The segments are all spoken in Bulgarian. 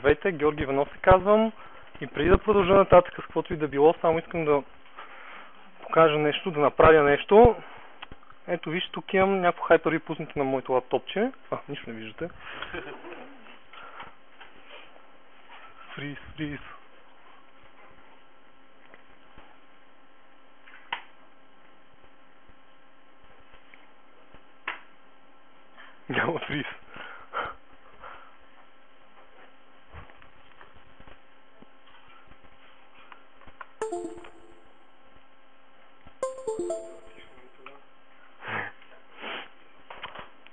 Здравейте, Георги Иванов се казвам и преди да продължа нататък с каквото и да било, само искам да покажа нещо, да направя нещо. Ето вижте, тук имам някакво Hyper-V пуснато на моето лаптопче. Нищо не виждате. Фриз. Няма фриз.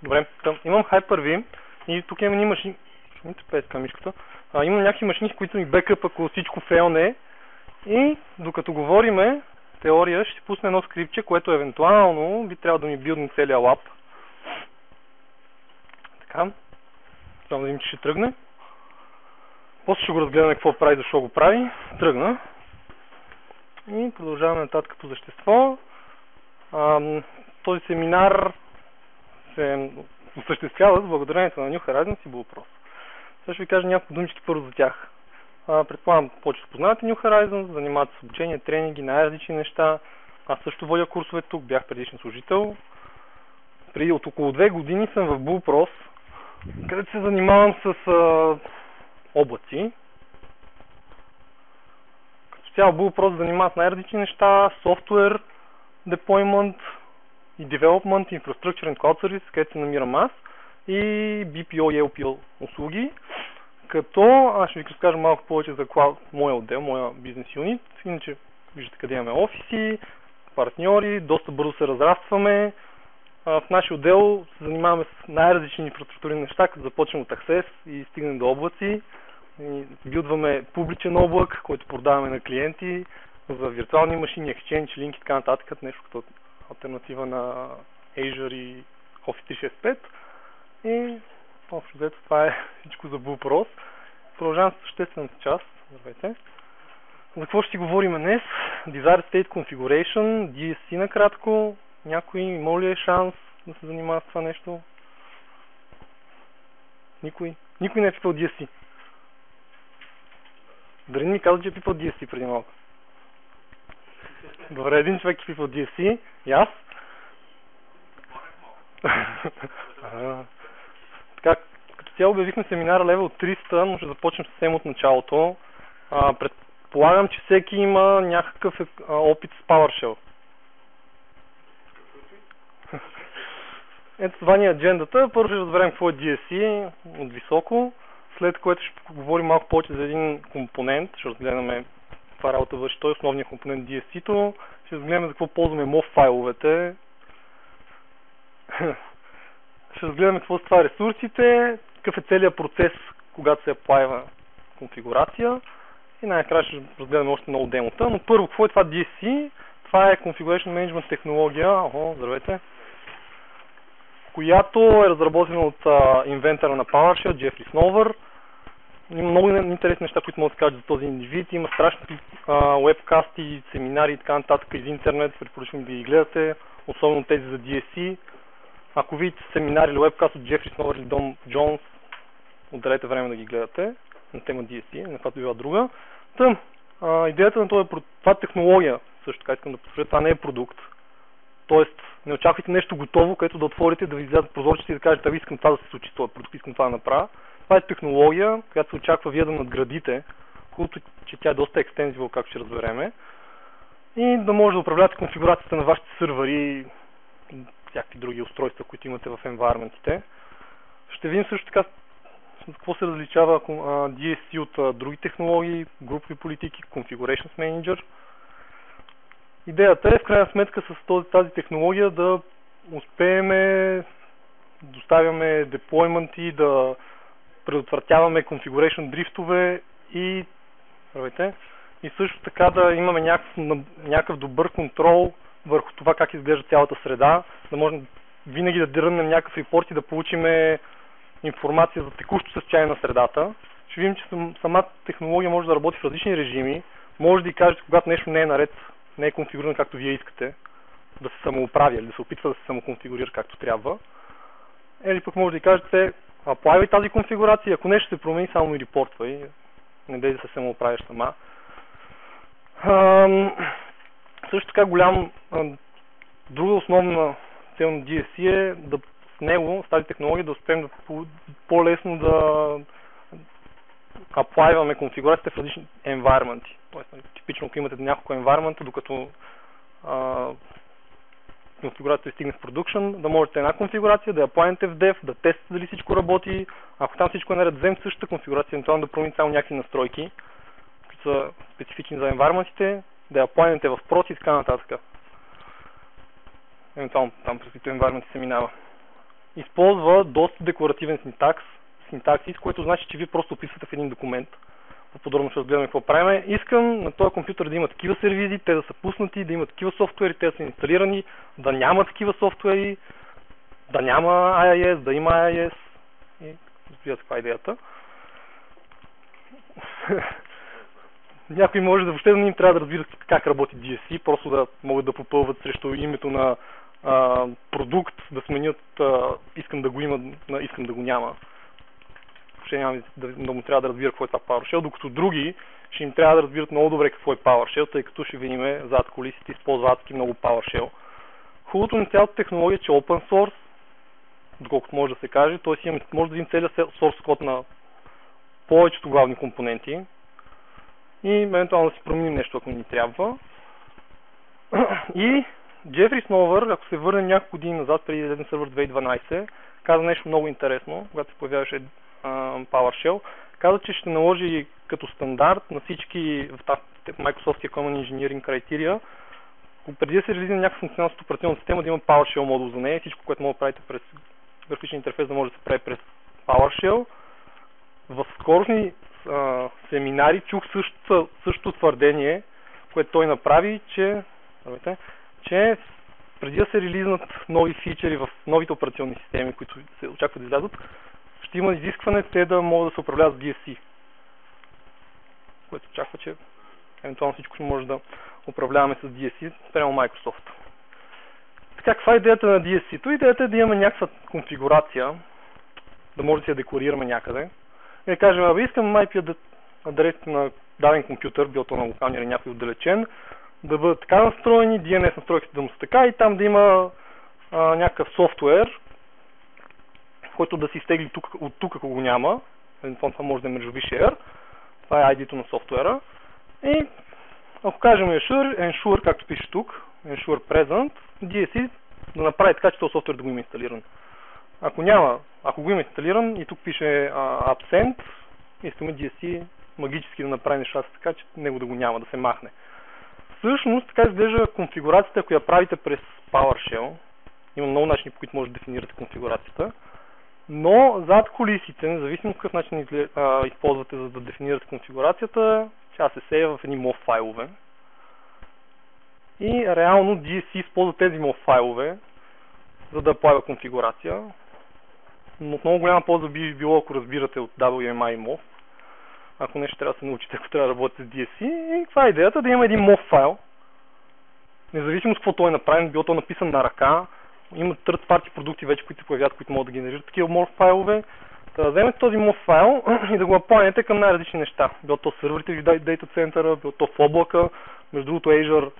Добре, имам Hyper-V и тук имам машини. Имам някакви машини, които ми бекъп, ако всичко фейлне. И докато говориме, теория, ще пусна едно скрипче, което евентуално би трябвало да ми билдне целия лап. Така. Трябва да видим, че ще тръгне. После ще го разгледаме какво прави, защо го прави. Тръгна. И продължаваме нататък по същество. Този семинар се осъществява с благодарението на New Horizons и Bullpross. Сега ще ви кажа няколко думички първо за тях. Предполагам, повечето познавате New Horizons, занимават с обучение, тренинги, най-различни неща. Аз също водя курсове тук, бях предишен служител. Преди от около 2 години съм в Bullpross, където се занимавам с облаци. Като цяло Bullpross занимава с най-различни неща, софтуер, deployment и development, infrastructure and cloud service, където се намирам аз, и BPO и LPO услуги. Като аз ще ви разкажа малко повече за cloud, моя отдел, моя бизнес юнит. Иначе виждате къде имаме офиси, партньори, доста бързо се разрастваме. В нашия отдел се занимаваме с най-различни инфраструктурни неща, като започнем от Access и стигнем до облаци. Билдваме публичен облак, който продаваме на клиенти за виртуални машини, Exchange, линки и така нататък, нещо като алтернатива на Azure и Office 365. И общо взето това е всичко за Bullpross. Продължавам с съществената част. Здравейте. За какво ще си говорим днес? Desired State Configuration, DSC накратко. Някой има ли е шанс да се занимава с това нещо? Никой? Никой не е пипал DSC. Дарин ми каза, че е пипал DSC преди малко. Добре, един човек е пипал DSC. И аз? Така, като цяло обявихме семинара Level 300, но ще започнем съвсем от началото. Предполагам, че всеки има някакъв опит с PowerShell. Ето това ни е аджендата. Първо ще разберем какво е DSC от високо, след което ще поговорим малко повече за един компонент, ще разгледаме каква работа върши той, основният компонент DSC-то, ще разгледаме за какво ползваме MOV файловете, ще разгледаме какво са това ресурсите, какъв е целият процес, когато се аплайва конфигурация и най-накрая ще разгледаме още много демота, но първо какво е това DSC? Това е Configuration Management технология, здравейте, която е разработена от инвентора на PowerShell, Джефри Сновър. Има много интересни неща, които могат да кажат за този индивид. Има страшни вебкасти, семинари и така нататък из интернет. Препоръчвам да ги гледате, особено тези за DSC. Ако видите семинари или вебкаст от Джефри Сновър или Дон Джонс, отделете време да ги гледате на тема DSC, на която била друга. Идеята на това е технология. Също така искам да посоча, това не е продукт. Тоест, не очаквайте нещо готово, което да отворите, да ви излязат прозорците и да кажете, искам това да се случи с този продукт, искам това да направя. Това е технология, която се очаква вие да надградите, колкото че тя е доста екстензивна, както ще разбереме, и да може да управлявате конфигурацията на вашите сървъри и всякакви други устройства, които имате в environment-ите. Ще видим също така с какво се различава DSC от други технологии, групови политики, Configurations Manager. Идеята е в крайна сметка с тази технология да успеем да доставяме деплойменти, да предотвратяваме configuration дрифтове и също така да имаме някакъв добър контрол върху това как изглежда цялата среда, да можем винаги да дрънем някакъв репорт и да получим информация за текущо състояние на средата. Ще видим, че самата технология може да работи в различни режими, може да и кажете, когато нещо не е наред, не е конфигурирано както вие искате, да се самооправи или да се опитва да се самоконфигурира както трябва. Или пък може да кажете, аплайвай тази конфигурация, ако нещо се промени, само ми репортвай. Не дей да се самоправиш сама. Също така друга основна цел на DSC е да с него, с тази технология, да успеем по-лесно да аплайваме конфигурацията в различни environment. Тоест, типично, ако имате няколко environment, докато конфигурацията стигне в продукшн, да можете една конфигурация, да я аплайнете в Dev, да тестите дали всичко работи. Ако там всичко е наред, взем същата конфигурация, евентуално да промените само някакви настройки, които са специфични за environment-ите, да я аплайнете в Prod и така нататък. Евентуално там през които environment се минава. Използва доста декларативен синтаксис, което значи, че вие просто описвате в един документ. По-подробно ще разгледаме какво правим. Искам на този компютър да има такива сервизи, те да са пуснати, да има такива софтуери, те да са инсталирани, да няма такива софтуери, да няма IIS, да има IIS. И разбира се каква е идеята. Някой може да въобще да не им трябва да разбират как работи DSC, просто да могат да попълват срещу името на продукт, да сменят искам да го има на искам да го няма. Въобще няма да му трябва да разбира какво е това PowerShell, докато други ще им трябва да разбират много добре какво е PowerShell, тъй като ще видим зад колисите използва адски много PowerShell. Хубавото на цялата технология е, че open source, доколкото може да се каже, т.е. може да видим целият source код на повечето главни компоненти и евентуално да си променим нещо, ако ни трябва. И Джефри Сновър, ако се върнем няколко години назад, преди да сервер 2012, каза нещо много интересно, когато се появяваше PowerShell. Каза, че ще наложи като стандарт на всички в Microsoft Common Engineering Criteria, преди да се реализира някаква функционалност от операционна система, да има PowerShell модул за нея. Всичко, което може да правите през графичен интерфейс, да може да се прави през PowerShell. В скорошни семинари чух същото твърдение, което той направи, че преди да се релизнат нови фичери в новите операционни системи, които се очакват да излязат, ще има изискване те да могат да се управляват с DSC. Което очаква, че евентуално всичко ще може да управляваме с DSC прямо Microsoft. Така, каква е идеята на DSC-то? Идеята е да имаме някаква конфигурация, да може да си я декларираме някъде. И да кажем, искам IP адресите на даден компютър, бил то на локалния или някой отдалечен, да бъдат така настроени, DNS настройките да му са така и там да има някакъв софтуер, който да се изтегли от тук, ако го няма. Това може да е мрежови share. Това е ID-то на софтуера. И ако кажем ensure, както пише тук, ensure present, DSC да направи така, че този софтуер да го има инсталиран. Ако го има инсталиран и тук пише absent, искаме DSC магически да направи нещата така, че него да го няма, да се махне. Всъщност така изглежда конфигурацията, ако я правите през PowerShell. Има много начини, по които може да дефинирате конфигурацията. Но зад колисите, независимо какъв начин използвате за да дефинирате конфигурацията, тя се сея в едни MOV файлове. И реално DSC използва тези MOV файлове, за да аплайва конфигурация. Но от много голяма полза би било, ако разбирате от WMI и MOV. Ако нещо трябва да се научите, ако трябва да работите с DSC. И каква е идеята? Да има един MOV файл. Независимо с какво той е направен, било то написан на ръка. Има third party продукти вече, които се появяват, които могат да генерират такива MOV файлове. Да вземете този MOV файл и да го аплайнете към най-различни неща. Било то серверите в Data Center, било то в облака. Между другото Azure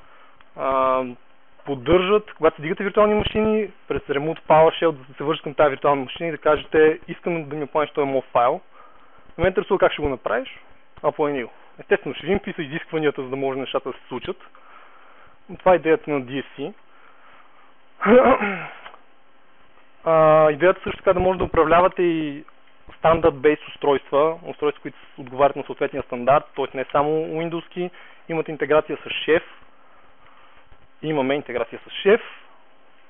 поддържат, когато се дигате виртуални машини, през Remote PowerShell да се вържат към тази виртуална машина и да кажете, искам да ми аплайнеш този MOV файл. Не ме интересува как ще го направиш, аплайни го. Естествено, ще видим какви са изискванията, за да може нещата да се случат. Това е идеята на DSC. Идеята също така да може да управлявате и стандарт-бейс устройства, които отговарят на съответния стандарт, т.е. не само Windows-ки, имат интеграция с Chef, имаме интеграция с Chef,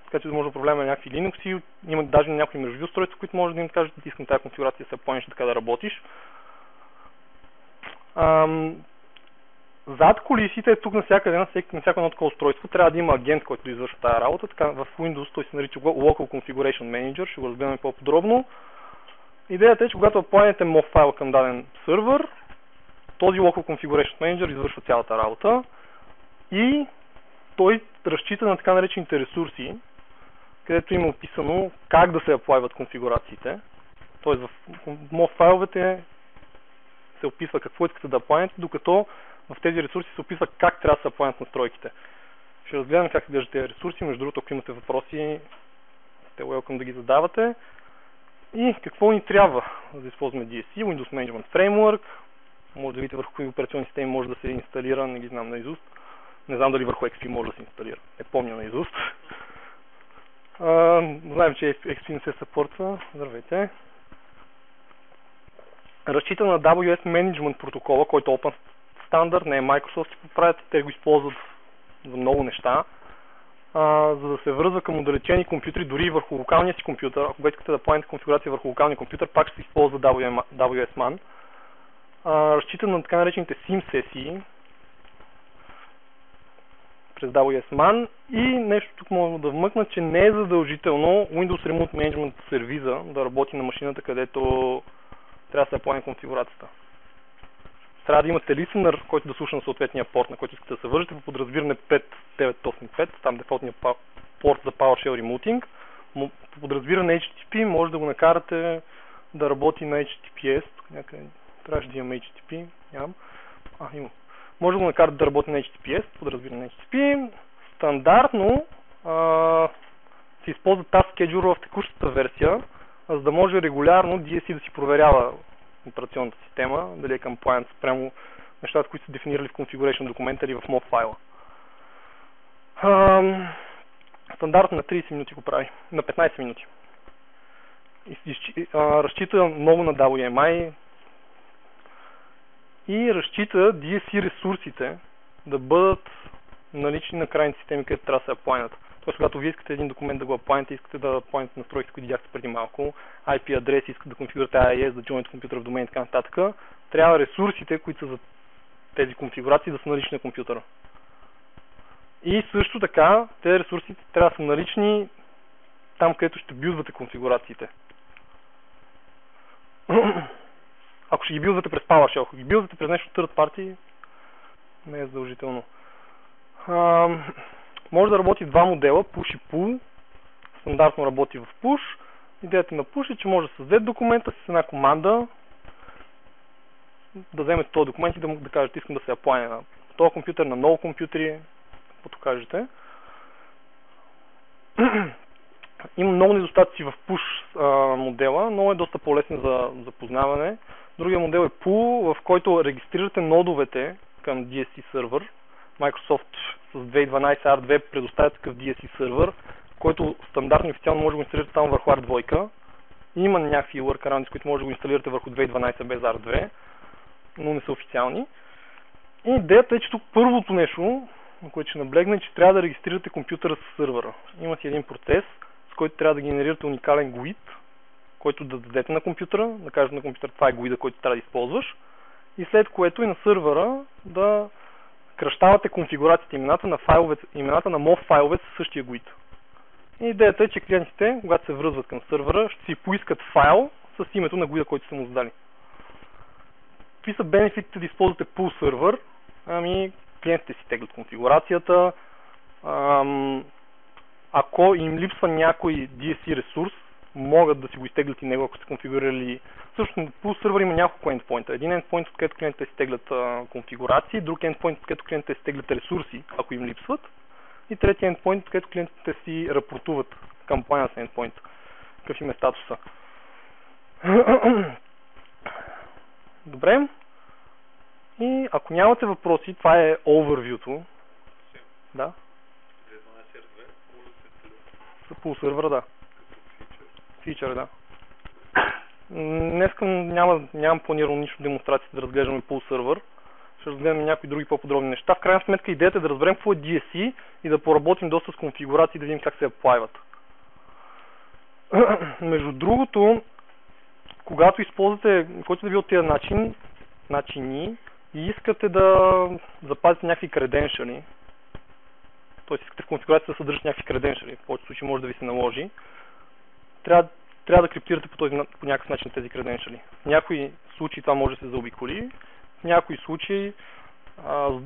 така че да може да управляваме някакви Linux, има даже някакви мрежови устройства, които може да им кажете, да искам тази конфигурация, се планиш така да работиш. Зад колисите, тук навсякъде, на всяко едно такова устройство, трябва да има агент, който да извършва тази работа. Така, в Windows той се нарича Local Configuration Manager, ще го разгледаме по-подробно. Идеята е, че когато аплайнете MOV файл към даден сервер, този Local Configuration Manager извършва цялата работа и той разчита на така наречените ресурси, където има описано как да се аплайват конфигурациите. Тоест в MOV файловете се описва какво искате да аплайнете, докато в тези ресурси се описва как трябва да се аплайнат настройките. Ще разгледаме как се глеждат тези ресурси. Между другото, ако имате въпроси, сте welcome да ги задавате. И какво ни трябва да използваме DSC, Windows Management Framework. Може да видите върху кои операционни системи може да се инсталира, не ги знам наизуст. Не знам дали върху XP може да се инсталира. Не помня наизуст. Знаем, че XP не се съпортва. Здравейте. Разчита на WS Management протокола, който е Open Standard, не е Microsoft си поправят, те го използват за много неща. За да се връзва към отдалечени компютри, дори върху локалния си компютър. Ако искате да планите конфигурация върху локалния компютър, пак ще се използва WS-MAN. Разчита на така наречените SIM сесии през WS-MAN и нещо тук мога да вмъкна, че не е задължително Windows Remote Management сервиза да работи на машината, където трябва да се плани конфигурацията. Трябва да имате listener, който да слуша на съответния порт, на който искате да се вържете по подразбиране 5985, там дефолтния порт за PowerShell Remoting. По подразбиране HTTP може да го накарате да работи на HTTPS. Някъде трябваше да имам HTTP. Нямам. Имам. Може да го накарате да работи на HTTPS, подразбиране HTTP. Стандартно се използва Task Scheduler в текущата версия, за да може регулярно DSC да си проверява операционната система, дали е compliant спрямо нещата, които са дефинирали в configuration документа или в MOV файла. Стандартно на 30 минути го прави, на 15 минути. Разчита много на WMI и разчита DSC ресурсите да бъдат налични на крайните системи, където трябва да се аплайнат. Тоест, когато вие искате един документ да го аплайнете, искате да аплайнете настройките, които видяхте преди малко, IP адрес, искате да конфигурате IIS, да joint компютъра в домен и така нататък, трябва ресурсите, които са за тези конфигурации, да са налични на компютъра. И също така, тези ресурси трябва да са налични там, където ще билдвате конфигурациите. Ако ще ги билдвате през PowerShell, ако ги билдвате през нещо third party, не е задължително. Може да работи в два модела, Push и Pull. Стандартно работи в Push. Идеята на Push е, че може да създаде документа с една команда, да вземете този документ и да кажете, искам да се аплайне на този компютър, на много компютри, каквото кажете. Има много недостатъци в Push модела, но е доста по-лесен за запознаване. Другия модел е Pull, в който регистрирате нодовете към DSC сервер. Microsoft с 2012 R2 предоставя такъв DSC сервер, който стандартно и официално може да го инсталирате само върху R2. Има някакви workarounds, които може да го инсталирате върху 2012 без R2, но не са официални. И идеята е, че тук първото нещо, на което ще наблегна, е, че трябва да регистрирате компютъра с сървъра. Има си един процес, с който трябва да генерирате уникален GUID, който да дадете на компютъра, да кажете на компютъра, това е GUID, който трябва да използваш, и след което и на сървъра да кръщавате конфигурациите, имената на MOV файлове със същия GUID. И идеята е, че клиентите, когато се връзват към сървъра, ще си поискат файл с името на GUID, който са му задали. Какви са бенефитите да използвате Pull сервер? Клиентите си теглят конфигурацията. Ако им липсва някой DSC ресурс, могат да си го изтеглят и него, ако сте конфигурирали. Всъщност, Pull сервер има няколко endpoint. Един endpoint, откъдето клиентите си теглят конфигурации, друг endpoint, откъдето клиентите си теглят ресурси, ако им липсват, и трети endpoint, откъдето клиентите си рапортуват compliance endpoint. Какъв им е статуса. Добре. И ако нямате въпроси, това е overview-то. Да. Pull сервера, да. Фичър, да. Днеска нямам планирано нищо демонстрацията да разглеждаме Pull сервер. Ще разгледаме някои други по-подробни неща. В крайна сметка идеята е да разберем какво е DSC и да поработим доста с конфигурации, да видим как се аплайват. Между другото, когато използвате който да ви от тези начини и искате да запазите някакви credentials, т.е. искате в конфигурацията да съдържат някакви credentials, в повечето случаи може да ви се наложи, трябва да криптирате по някакъв начин тези credentials. В някои случаи това може да се заобиколи, в някои случаи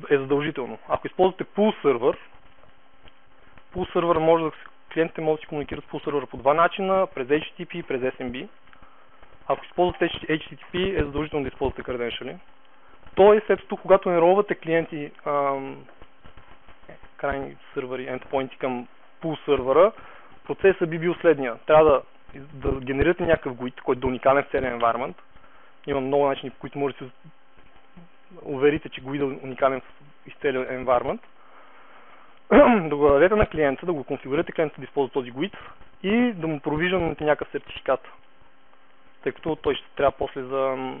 е задължително. Ако използвате Pull сервер, клиентите могат да си комуникират с Pull сервера по два начина, през HTTP и през SMB. Ако използвате HTTP, е задължително да използвате credentials. Тоест, след тук, когато енролвате клиенти, крайни сървъри, endpoints към пул сървъра, процесът би бил следния. Трябва да генерирате някакъв GUID, който да е уникален в целия environment. Има много начини, по които можете да се уверите, че GUID е уникален в целия environment. Да го дадете на клиента, да го конфигурирате клиента да използва този GUID и да му провиждате някакъв сертификат. Тъй като той ще трябва после за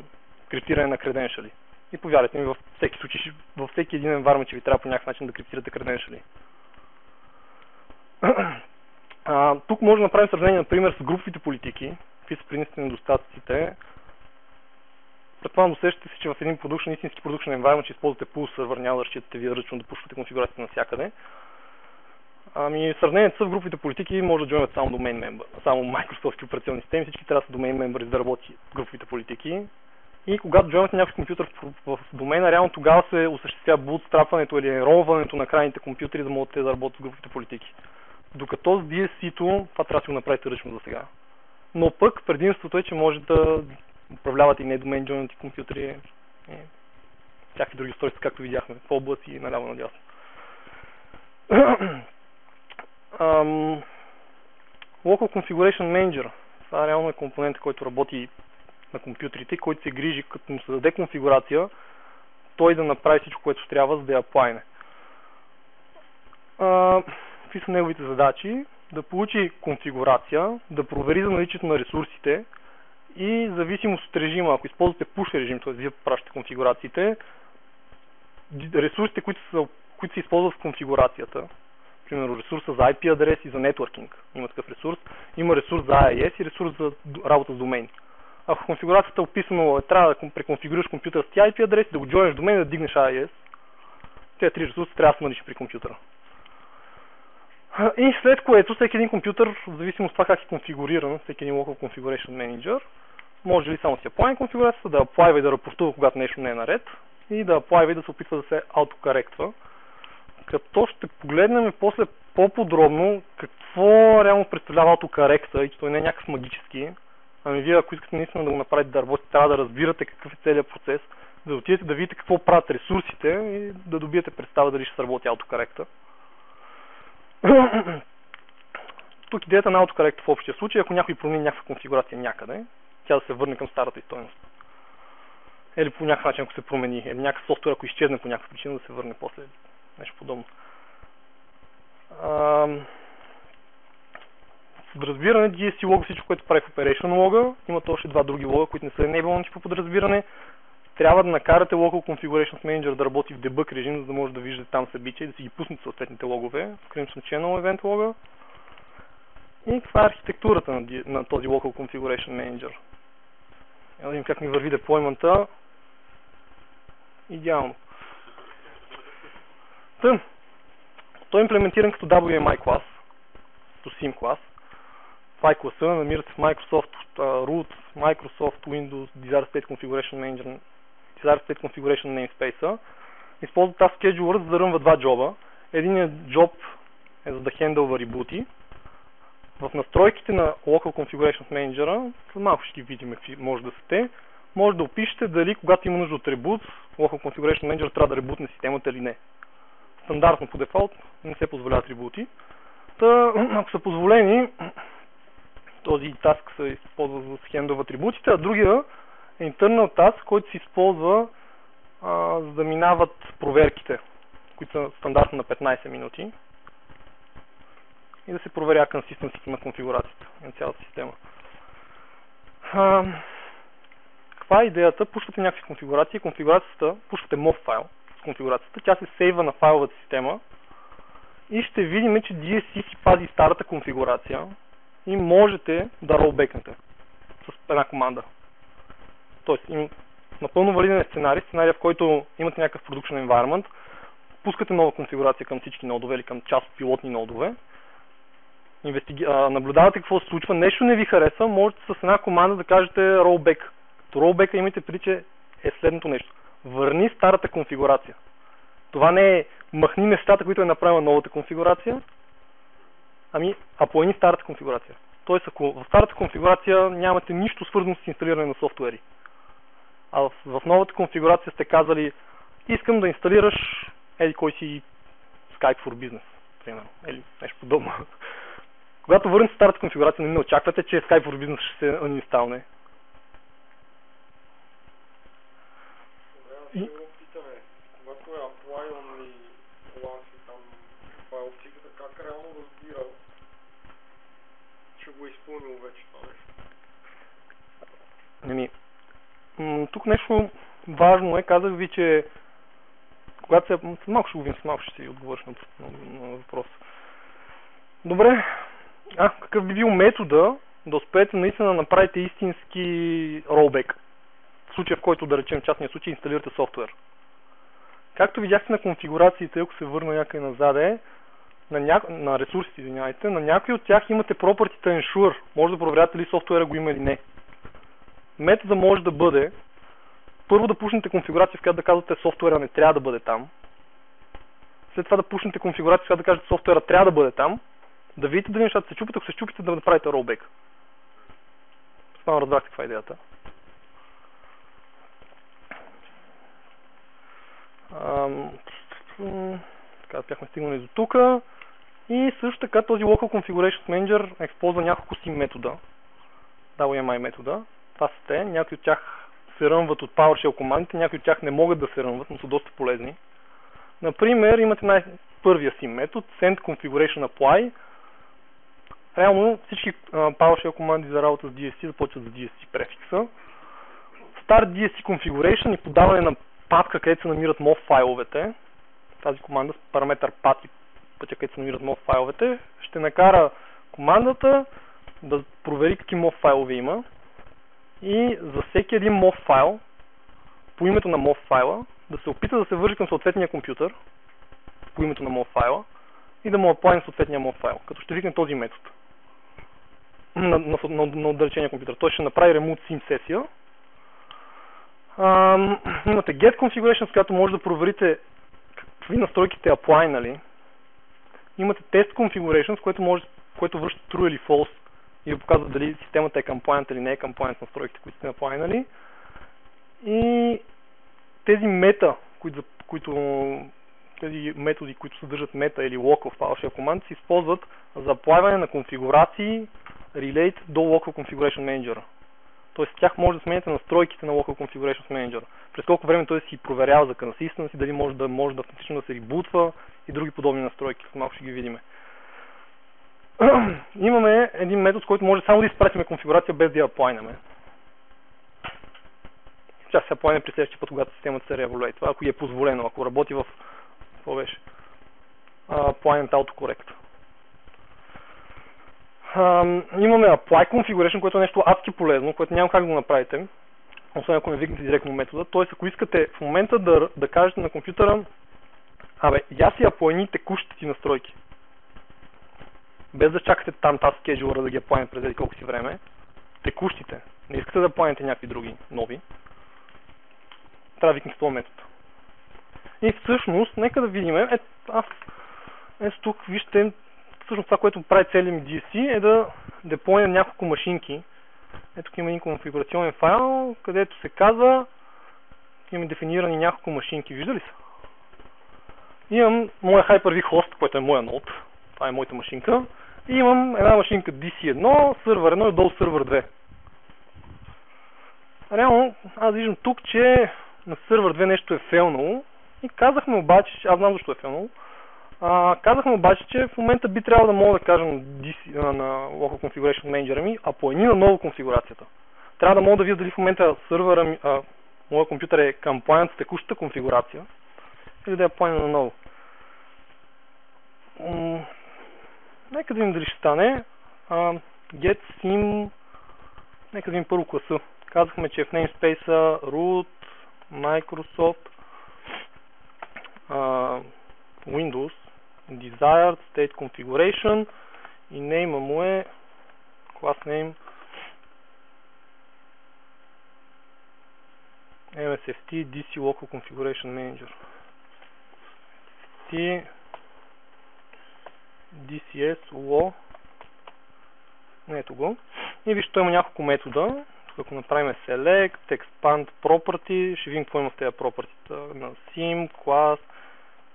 криптиране на credentials. И повярвайте ми, във всеки случай, във всеки един environment, че ви трябва по някакъв начин да криптирате credentials. Тук може да направим сравнение, например, с груповите политики, какви са принципите на недостатъците. Предполагам, усещате се, че в един истински продукшен environment, че използвате пул сервер, няма да разчитате вие ръчно да пушвате конфигурацията навсякъде. Сравнението с груповите политики може да джойнат само domain member, само Microsoft операционни системи, всички трябва да са domain members да работи груповите политики. И когато джойнате някой компютър в домейна, реално тогава се осъществява bootstrapването или енролването на крайните компютри, за да могат да работят в груповите политики. Докато с DSC-то това трябва да си го направите ръчно за сега. Но пък предимството е, че може да управлявате и не домен джойнати компютри, всякакви други устройства, както видяхме, в облаци и наляво надясно. Local Configuration Manager. Това реално е компонент, който работи на компютрите, който се грижи, като му се даде конфигурация, той да направи всичко, което трябва, за да я аплайне. Какви са неговите задачи? Да получи конфигурация, да провери за наличието на ресурсите и зависимост от режима. Ако използвате push режим, т.е. вие пращате конфигурациите, ресурсите, които се използват в конфигурацията, примерно ресурса за IP адрес и за нетворкинг, има такъв ресурс, има ресурс за IIS и ресурс за работа с домейн. Ако в конфигурацията е описано, трябва да преконфигурираш компютър с тия IP адрес, да го джойнеш до мен и да дигнеш IIS, тези три ресурси трябва да смърниш при компютъра. И след което всеки един компютър, в зависимост от това как е конфигуриран, всеки един Local Configuration Manager, може ли само да си аплайне конфигурацията, да аплайва и да рапортува, когато нещо не е наред, и да аплайва и да се опитва да се аутокоректва. Като ще погледнем после по-подробно какво реално представлява аутокоректа и че той не е някакъв магически. Ами вие, ако искате наистина да го направите да работи, трябва да разбирате какъв е целият процес, да отидете да видите какво правят ресурсите и да добиете представа дали ще сработи аутокоректа. Тук идеята на аутокоректа в общия случай, ако някой промени някаква конфигурация някъде, тя да се върне към старата стойност. Или по някакъв начин, ако се промени, или някакъв софтуер, ако изчезне по някаква причина, да се върне после. Нещо подобно. Подразбиране, DSC лога, всичко, което прави в Operation лога. Имат още два други лога, които не са enable по подразбиране. Трябва да накарате Local Configuration Manager да работи в debug режим, за да може да виждате там събития и да си ги пуснете съответните логове в Crimson Channel Event лога. И това е архитектурата на този Local Configuration Manager. Да видим как ми върви деплоймента. Идеално. Той е имплементиран като WMI клас, като SIM клас. Това е класа, намира се в Microsoft Root, Microsoft Windows, Desired State Configuration Manager, Desired State Configuration Namespace. Използва тази scheduler, за да рънва два джоба. Единият джоб е за да хендълва ребути. В настройките на Local Configuration Manager, малко ще ги видим какви може да са те, може да опишете дали когато има нужда от ребут, Local Configuration Manager трябва да ребутне системата или не. Стандартно по дефолт не се позволяват ребути. Ако са позволени, този таск се използва за да се хендълват атрибутите, а другия е internal task, който се използва за да минават проверките, които са стандартно на 15 минути и да се проверя консистенцията на конфигурацията на цялата система. Каква е идеята? Пушвате някакви конфигурации, пушвате MOV файл с конфигурацията, тя се сейва на файловата система и ще видим, че DSC си пази старата конфигурация и можете да ролбекнете с една команда. Тоест, напълно валиден е сценарий, в който имате някакъв production environment, пускате нова конфигурация към всички нодове или към част от пилотни нодове, наблюдавате какво се случва, нещо не ви харесва, можете с една команда да кажете rollback. То rollback имайте преди, че е следното нещо. Върни старата конфигурация. Това не е махни нещата, които е направила новата конфигурация, ами аплайни старата конфигурация. Тоест, ако в старата конфигурация нямате нищо свързано с инсталиране на софтуери, а в новата конфигурация сте казали, искам да инсталираш еди кой си Skype for Business, примерно, или нещо подобно. Когато върнете старата конфигурация, не очаквате, че Skype for Business ще се анинсталне. Добре, ще го питаме. Когато е apply only once и там каква е опцията, как реално разбира, че го е изпълнил вече това нещо? Тук нещо важно е, казах ви, че когато се... Малко ще го видим, малко ще си отговориш на въпрос. Добре, какъв би бил метода да успеете наистина да направите истински rollback? В случая, в който, да речем, частния случай, инсталирате софтуер. Както видяхте на конфигурациите, ако се върна някъде назад, на ресурсите, извинявайте, на някои от тях имате property ensure. Може да проверяте ли софтуера го има или не. Метода може да бъде първо да пушнете конфигурация, в която да казвате софтуера не трябва да бъде там. След това да пушнете конфигурация, в която да кажете софтуера трябва да бъде там. Да видите дали нещата се чупят, ако се чупите да направите rollback. Само разбрахте каква е идеята. Така, бяхме стигнали до тук. И също така този Local Configuration Manager използва няколко си метода. WMI метода. Това са те. Някои от тях се рънват от PowerShell командите, някои от тях не могат да се рънват, но са доста полезни. Например, имате първия си метод, Send Configuration Apply. Реално всички PowerShell команди за работа с DSC започват с DSC префикса. Start DSC Configuration и подаване на папка, където се намират MOV файловете. Тази команда с параметър path и пътя, където се намират MOV файловете, ще накара командата да провери какви MOV файлове има и за всеки един MOV файл, по името на MOV файла, да се опита да се вържи към съответния компютър по името на MOV файла и да му аплайне съответния MOV файл, като ще викне този метод на отдалечения компютър. Той ще направи remote sim сесия. Имате get configuration, с която може да проверите какви настройките аплайнали. Имате test configuration, с което връща true или false и ви показва дали системата е compliant или не е compliant с настройките, които сте аплайнали. И тези тези методи, които съдържат мета или local в PowerShell команд, се използват за аплайване на конфигурации relate до Local Configuration Manager. Тоест, тях може да сменяте настройките на Local Configuration Manager. През колко време той си проверява за consistency, дали може да автоматично да се ребутва и други подобни настройки. Малко ще ги видим. Имаме един метод, с който може само да изпратиме конфигурация без да я аплайнаме. Тя се аплайне при следващия път, когато системата се реаволюира. Това ако е позволено, ако работи в Applied Autocorrect. Имаме Apply Configuration, което е нещо адски полезно, което няма как да го направите, освен ако не викнете директно метода. Тоест, ако искате в момента да кажете на компютъра, я си аплайни текущите ти настройки. Без да чакате там тази schedule да ги аплайне през колко си време. Текущите. Не искате да аплайнете някакви други нови. Трябва да викнете този метод. И всъщност, нека да видим, ето тук, вижте, всъщност това, което прави целият ми DSC е да деплойне няколко машинки. Ето тук има един конфигурационен файл, където се казва, имаме дефинирани няколко машинки, вижда ли са? Имам моя Hyper-V хост, който е моя нод, това е моята машинка, и имам една машинка DC1, сервер 1 и долу сервер 2. Реално, аз виждам тук, че на сервер 2 нещо е фейлнало и казахме обаче, аз знам защо е фейлнало, казахме обаче, че в момента би трябвало да мога да кажем на Local Configuration Manager ми, аплайни на ново конфигурацията. Трябва да мога да видя дали в момента сервера, моят компютър е compliant с текущата конфигурация или да я аплайна на ново. Нека да видим дали ще стане. Get sim, нека да видим първо класа. Казахме, че в namespace root, Microsoft, Windows, desired, state configuration и name му е class name MSFT DC Local Configuration Manager DCS LO Ето го. И вижте, той има няколко метода. Ако направим select, expand property, ще видим какво има в тези property на sim, class,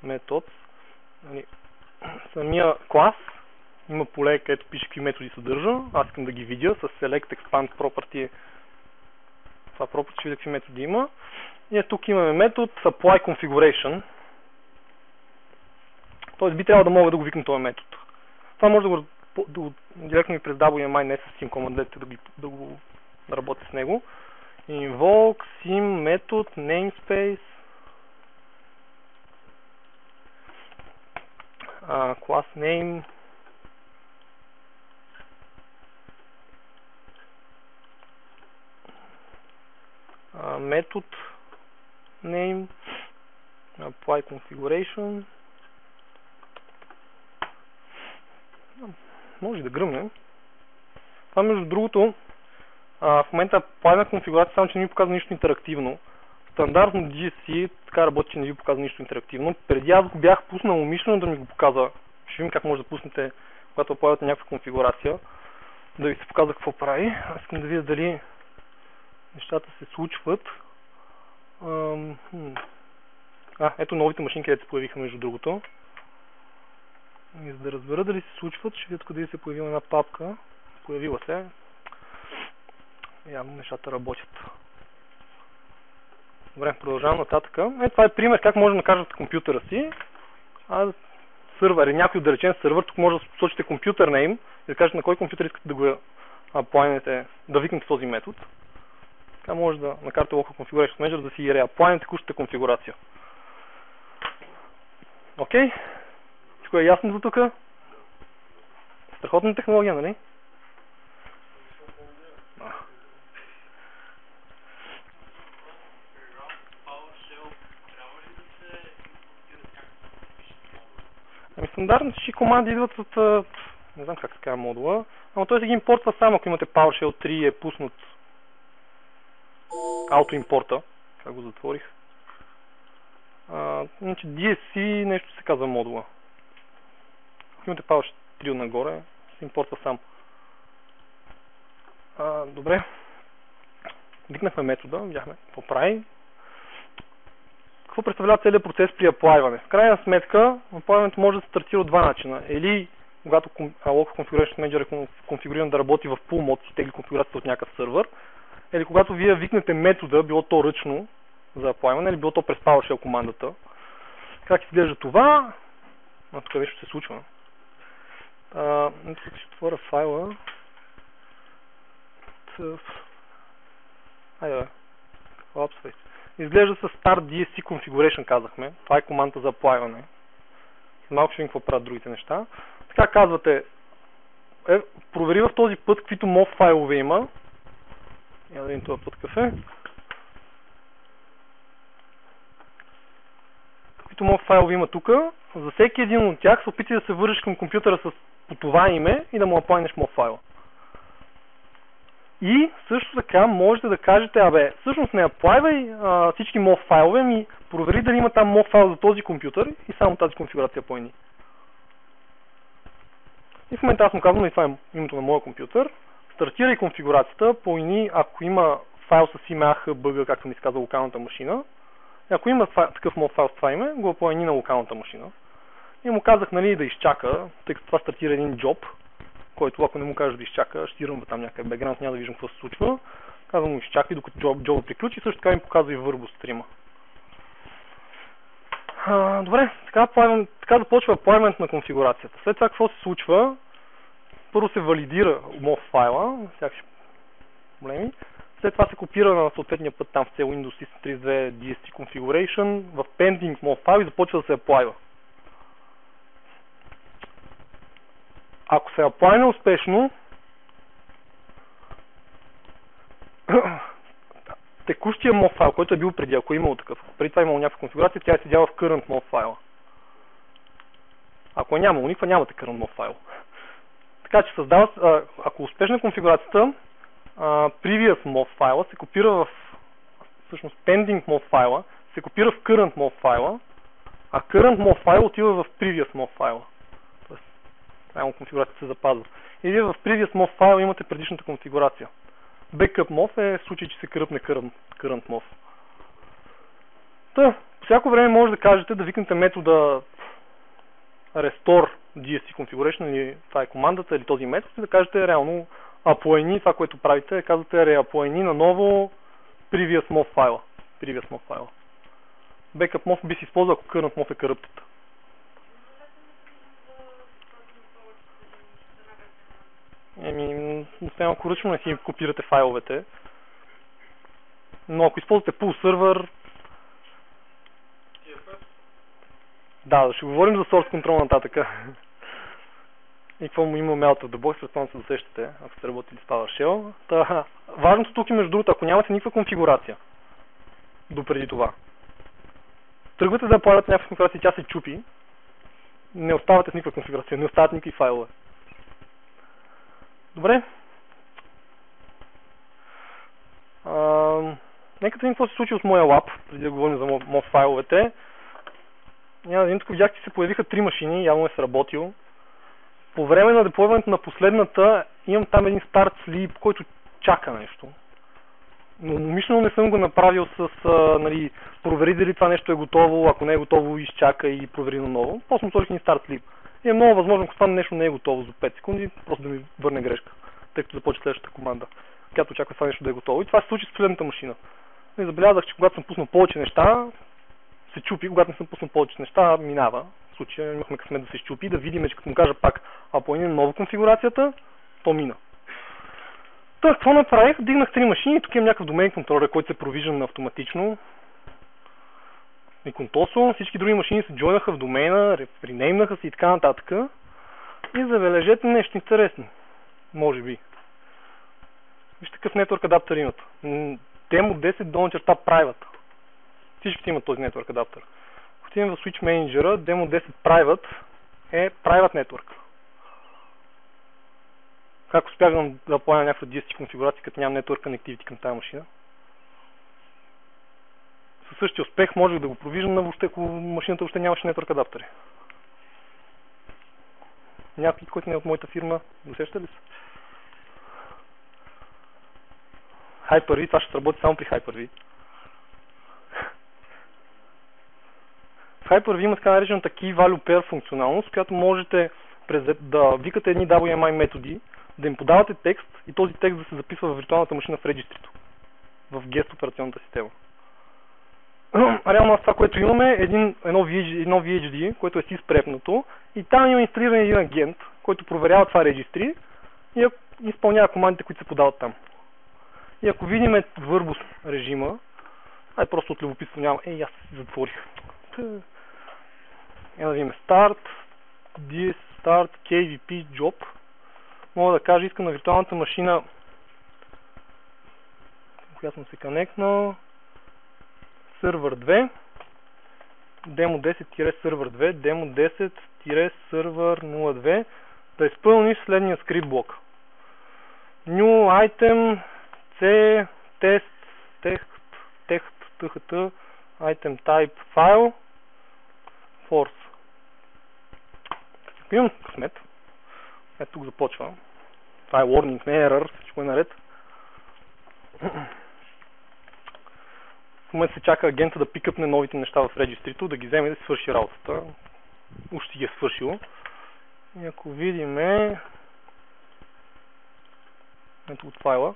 methods. Самия клас има поле, където пише какви методи съдържа. Аз искам да ги видя с select, expand property. Това property ще видя какви методи има. И тук имаме метод apply configuration. Тоест би трябвало да мога да го викна този метод. Това може да директно ми през WMI, не с sim command, да работя с него. Invoke, sim, метод, namespace, class name, метод name, apply configuration. Може да гръмне. Това между другото, в момента правим конфигурация, само че не ви показва нищо интерактивно. Стандартно DSC така работи, че не ви показва нищо интерактивно. Преди аз го бях пуснал умишлено да ми го показва. Ще видим как може да пуснете, когато правите някаква конфигурация, да ви се показва какво прави. Аз искам да видя дали нещата се случват. Ето новите машинки, където се появиха между другото. И за да разбера дали се случват, ще видя къде се появила една папка. Появила се. Явно нещата работят. Добре, продължавам нататък. Това е пример как може да накажете компютъра си. Сървър е някой отдалечен сървър. Тук може да посочите компютър name и да кажете на кой компютър искате да го аплайнете, да викнете този метод. Така може да накарате Local Configuration Manager да си реаплайнете текущата конфигурация. Окей? Всичко е ясно за тук? Страхотна технология, нали? Стандартните си команди идват от... не знам как се казва модула, но той се ги импортва само, ако имате PowerShell 3 и е пуснат аутоимпорта. Как го затворих. Значи DSC нещо се казва модула. Ако имате PowerShell 3 отнагоре, се импортва сам. Добре. Викнахме метода, видяхме какво прави. Какво представлява целият процес при аплайване? В крайна сметка, аплайването може да се стартира от два начина. Или когато Local Configuration Manager е конфигуриран да работи в pull mode, си тегли конфигурацията от някакъв сървър, или когато вие викнете метода, било то ръчно за аплайване, или било то през PowerShell командата. Как изглежда това? Тук нещо се случва. Тук ще отворя файла. Айде бе. Лапсвайте. Изглежда с Start DSC Configuration, казахме. Това е команда за аплайване. Малко ще видим какво правят другите неща. Така казвате, провери в този път каквито MOV файлове има. Я да видим този път кафе. Каквито MOV файлове има тук. За всеки един от тях се опитай да се вържиш към компютъра по това име и да му аплайнеш MOV файла. И също така можете да кажете, всъщност не аплайвай всички MOV файлове, ми провери дали има там MOV файл за този компютър и само тази конфигурация по-ини. И в момента аз му казвам, и това е името на моя компютър, стартирай конфигурацията по-ини, ако има файл с име AHBG, както ми се казва локалната машина. И ако има такъв MOV файл с това име, го по-ини на локалната машина. И му казах, нали, да изчака, тъй като това стартира един джоб, който ако не му кажеш да изчака, ще ръмва там някакъв бекграунд, няма да виждам какво се случва. Казвам му изчакай, докато джоба приключи, също така ми показва и върбо стрима. Добре, така започва аплайването на конфигурацията. След това какво се случва? Първо се валидира MOV файла, всякакви проблеми. След това се копира на съответния път там в цел Windows System 32 DSC Configuration в Pending MOV файл и започва да се аплайва. Ако се аплайне успешно, текущия MOV файл, който е бил преди, ако е имало такъв, преди това е имало някаква конфигурация, тя е седяла в current MOV файла. Ако е нямало никаква, нямате current MOV файл. Така че ако успешна конфигурацията, previous MOV файла се копира всъщност pending MOV файла, се копира в current MOV файла, а current MOV файл отива в previous MOV файла. Тоест, конфигурацията се запазва. и вие в previous MOV файл имате предишната конфигурация. Backup MOV е в случай, че се кръпне current MOV. Та, по всяко време може да кажете да викнете метода restore DSC configuration, или това е командата, или този метод, и да кажете реално apply това, което правите, казвате reapply наново previous MOV файла. Backup MOV би се използвал, ако current MOV е corrupted. Освен ако ръчно не си копирате файловете, но ако използвате pull server, да, ще говорим за source control нататъка. И какво му има out of the box, предполагам се досещате, ако сте работили с PowerShell. Важното тук е, между другото, ако нямате никаква конфигурация допреди това, тръгвате да полагате някаква конфигурация и тя се чупи, не оставате с никаква конфигурация, не остават никакви файлове. Добре. Нека да видим какво се случи от моя лап, преди да говорим за MOV файловете. Няма да видим, тук видях, че се появиха 3 машини, явно е сработил. По време на деплойването на последната имам там един start sleep, който чака нещо. Но умишлено не съм го направил с нали, провери дали това нещо е готово, ако не е готово изчака и провери наново. Просто му сложих един start sleep. И е много възможно, ако това нещо не е готово за 5 секунди, просто да ми върне грешка, тъй като започва следващата команда, която очаква това нещо да е готово. И това се случи с последната машина. И забелязах, че когато съм пуснал повече неща, се чупи, когато не съм пуснал повече неща, минава. В случая имахме късмет да се щупи, да видим, че като му кажа пак apply нова конфигурацията, то мина. Та, какво направих? Дигнах 3 машини, тук имам някакъв домен контролер, който се провижда автоматично. И контосо, всички други машини се джойнаха в домена, ренеймнаха се и така нататък. И забележете нещо интересно. Може би. Вижте какъв network адаптер имат. Demo 10 $private. Всички имат този network адаптер. Ако отидем в Switch Manager, Demo 10 private е private network. Как успях да планя някаква DSC конфигурация, като нямам network connectivity към тази машина? Със същия успех можех да го провиждам на въобще, ако машината въобще нямаше network адаптери. Някой, който не е от моята фирма, досеща ли се? Hyper-V, това ще сработи само при Hyper-V. В Hyper-V има така наречената Key Value Pair функционалност, която можете да викате едни WMI методи, да им подавате текст и този текст да се записва в виртуалната машина в регистрито, в guest операционната система. Реално това, което имаме е едно VHD, което е syspretнато, и там има инсталиран един агент, който проверява това регистри и изпълнява командите, които се подават там. И ако видим Verbose режима, просто от любопитство няма, аз си затворих. Да видим Start, DS, Start, KVP, Job. Мога да кажа, искам на виртуалната машина, която съм се конектнал, сервер 2, Demo 10-сервер 2, Demo 10-сервер 02, да изпълниш следния скрипт блок. New item C test txt item type file force. Имам късмет. Ето тук започва. Това е warning, не е error, всичко е наред. В момента се чака агента да пикъпне новите неща в регистрито, да ги вземе и да си свърши работата. Уж си ги е свършило. И ако видим ето от файла,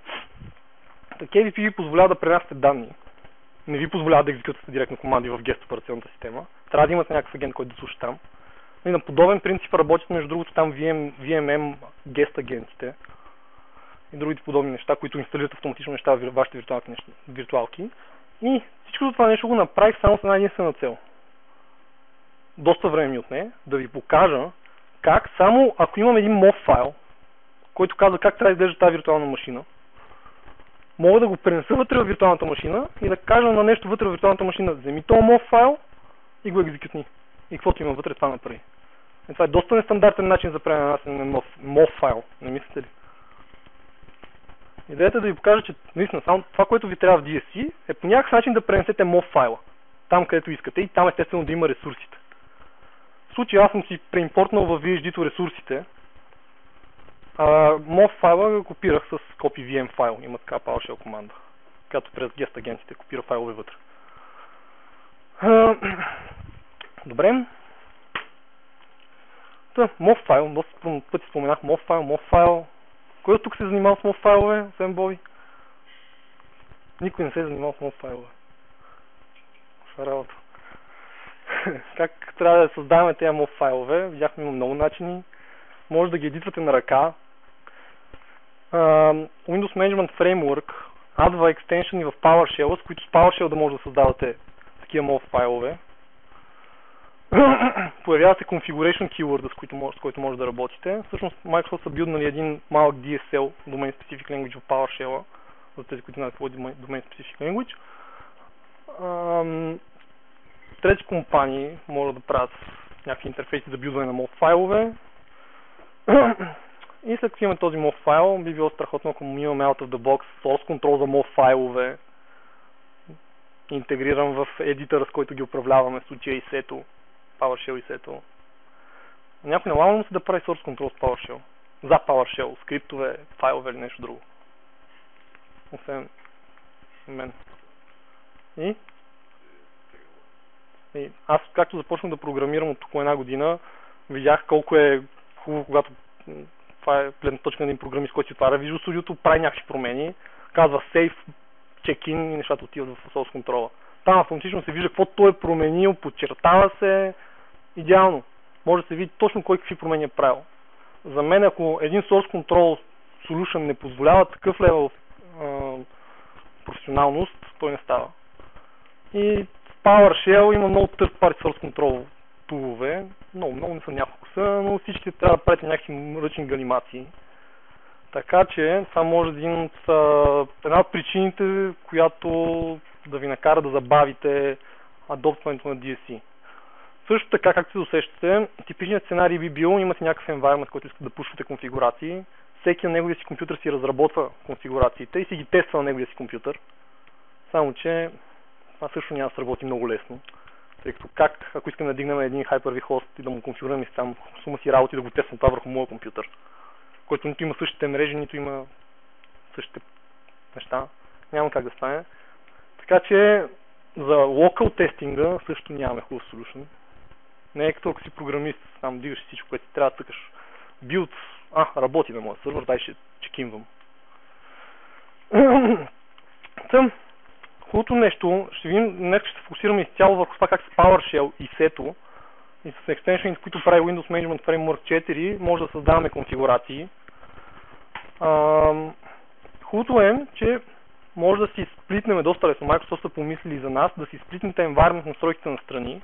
KVP ви позволява да пренасяте данни. Не ви позволява да екзекютвате директно команди в guest операционната система. Трябва да имате някакъв агент, който да слуша там. И на подобен принцип работят между другото там VMM guest агентите и другите подобни неща, които инсталират автоматично неща в вашите виртуалки. И всичко това нещо го направих само с една единствена цел. Доста време ми отне да ви покажа как само ако имам един MOV файл, който казва как трябва да изглежда тази виртуална машина, мога да го пренеса вътре в виртуалната машина и да кажа на нещо вътре в виртуалната машина, вземи този MOV файл и го екзекютни. И каквото има вътре, това направи. И това е доста нестандартен начин за пренасене на MOV файл, не мислите ли? Идеята е да ви покажа, че наистина само това, което ви трябва в DSC, е по някакъв начин да пренесете MOV файла. Там, където искате и там естествено да има ресурсите. В случай аз съм си преимпортнал в VHD-то ресурсите MOV файла го копирах с copy.vm файл. Има така PowerShell команда, която през guest агентите копира файлове вътре. Добре. MOV файл, доста пъти споменах MOV файл. Кой от тук се занимава с MOV файлове, освен Боби? Никой не се е занимавал с MOV файлове. Работа. Как трябва да създаваме тези MOV файлове? Видяхме, има много начини. Може да ги едитвате на ръка. Windows Management Framework адва екстеншъни в PowerShell, с които с PowerShell да може да създавате такива MOV файлове. Появява се configuration keyword, с който може да работите. Всъщност Microsoft са билднали един малък DSL, Domain Specific Language в PowerShell, за тези, които знаят какво е Domain Specific Language. Трети компании могат да правят някакви интерфейси за билдване на MOV файлове. И след като имаме този MOV файл, би било страхотно, ако имаме out of the box source control за MOV файлове, интегриран в едитъра, с който ги управляваме, в случая ISETO, PowerShell ISETO. Някой налагано се да прави source control с PowerShell. За PowerShell, скриптове, файлове или нещо друго. Освен мен. И аз, както започнах да програмирам от около една година, видях колко е хубаво, когато това е гледна точка на един програмист, който си отваря Visual Studio, прави някакви промени, казва save, check-in и нещата отиват в source control. Там автоматично се вижда какво той е променил, подчертава се идеално. Може да се види точно кой какви промени е правил. За мен, ако един source control solution не позволява такъв левел професионалност, той не става. И в PowerShell има много third-party source control тулове. Много не са, няколко са, но всички трябва да правите някакви ръчни анимации. Така че това може да е една от причините, която да ви накара да забавите адоптването на DSC. Също така, както се усещате, типичният сценарий би бил, имате някакъв environment, който искате да пушвате конфигурации, всеки на неговия си компютър си разработва конфигурациите и си ги тества на неговия си компютър. Само че това също няма да сработи много лесно. Тъй като как, ако искам да дигнем един Hyper-V хост и да му конфигурирам и там сума си работи да го тествам това върху моя компютър, който нито има същите мрежи, нито има същите неща, няма как да стане. Така че за local тестинга също нямаме хубав solution. Не е като ако си програмист, там дигаш всичко, което ти трябва да цъкаш. Build, работи на моя сървър, дай ще чекинвам. Хубавото нещо, ще видим, днес ще се фокусираме изцяло върху това как с PowerShell и ISETO и с екстеншените, които прави Windows Management Framework 4, може да създаваме конфигурации. Хубавото е, че може да си сплитнем доста лесно. Microsoft са помислили за нас да си сплитнете environment настройките на страни,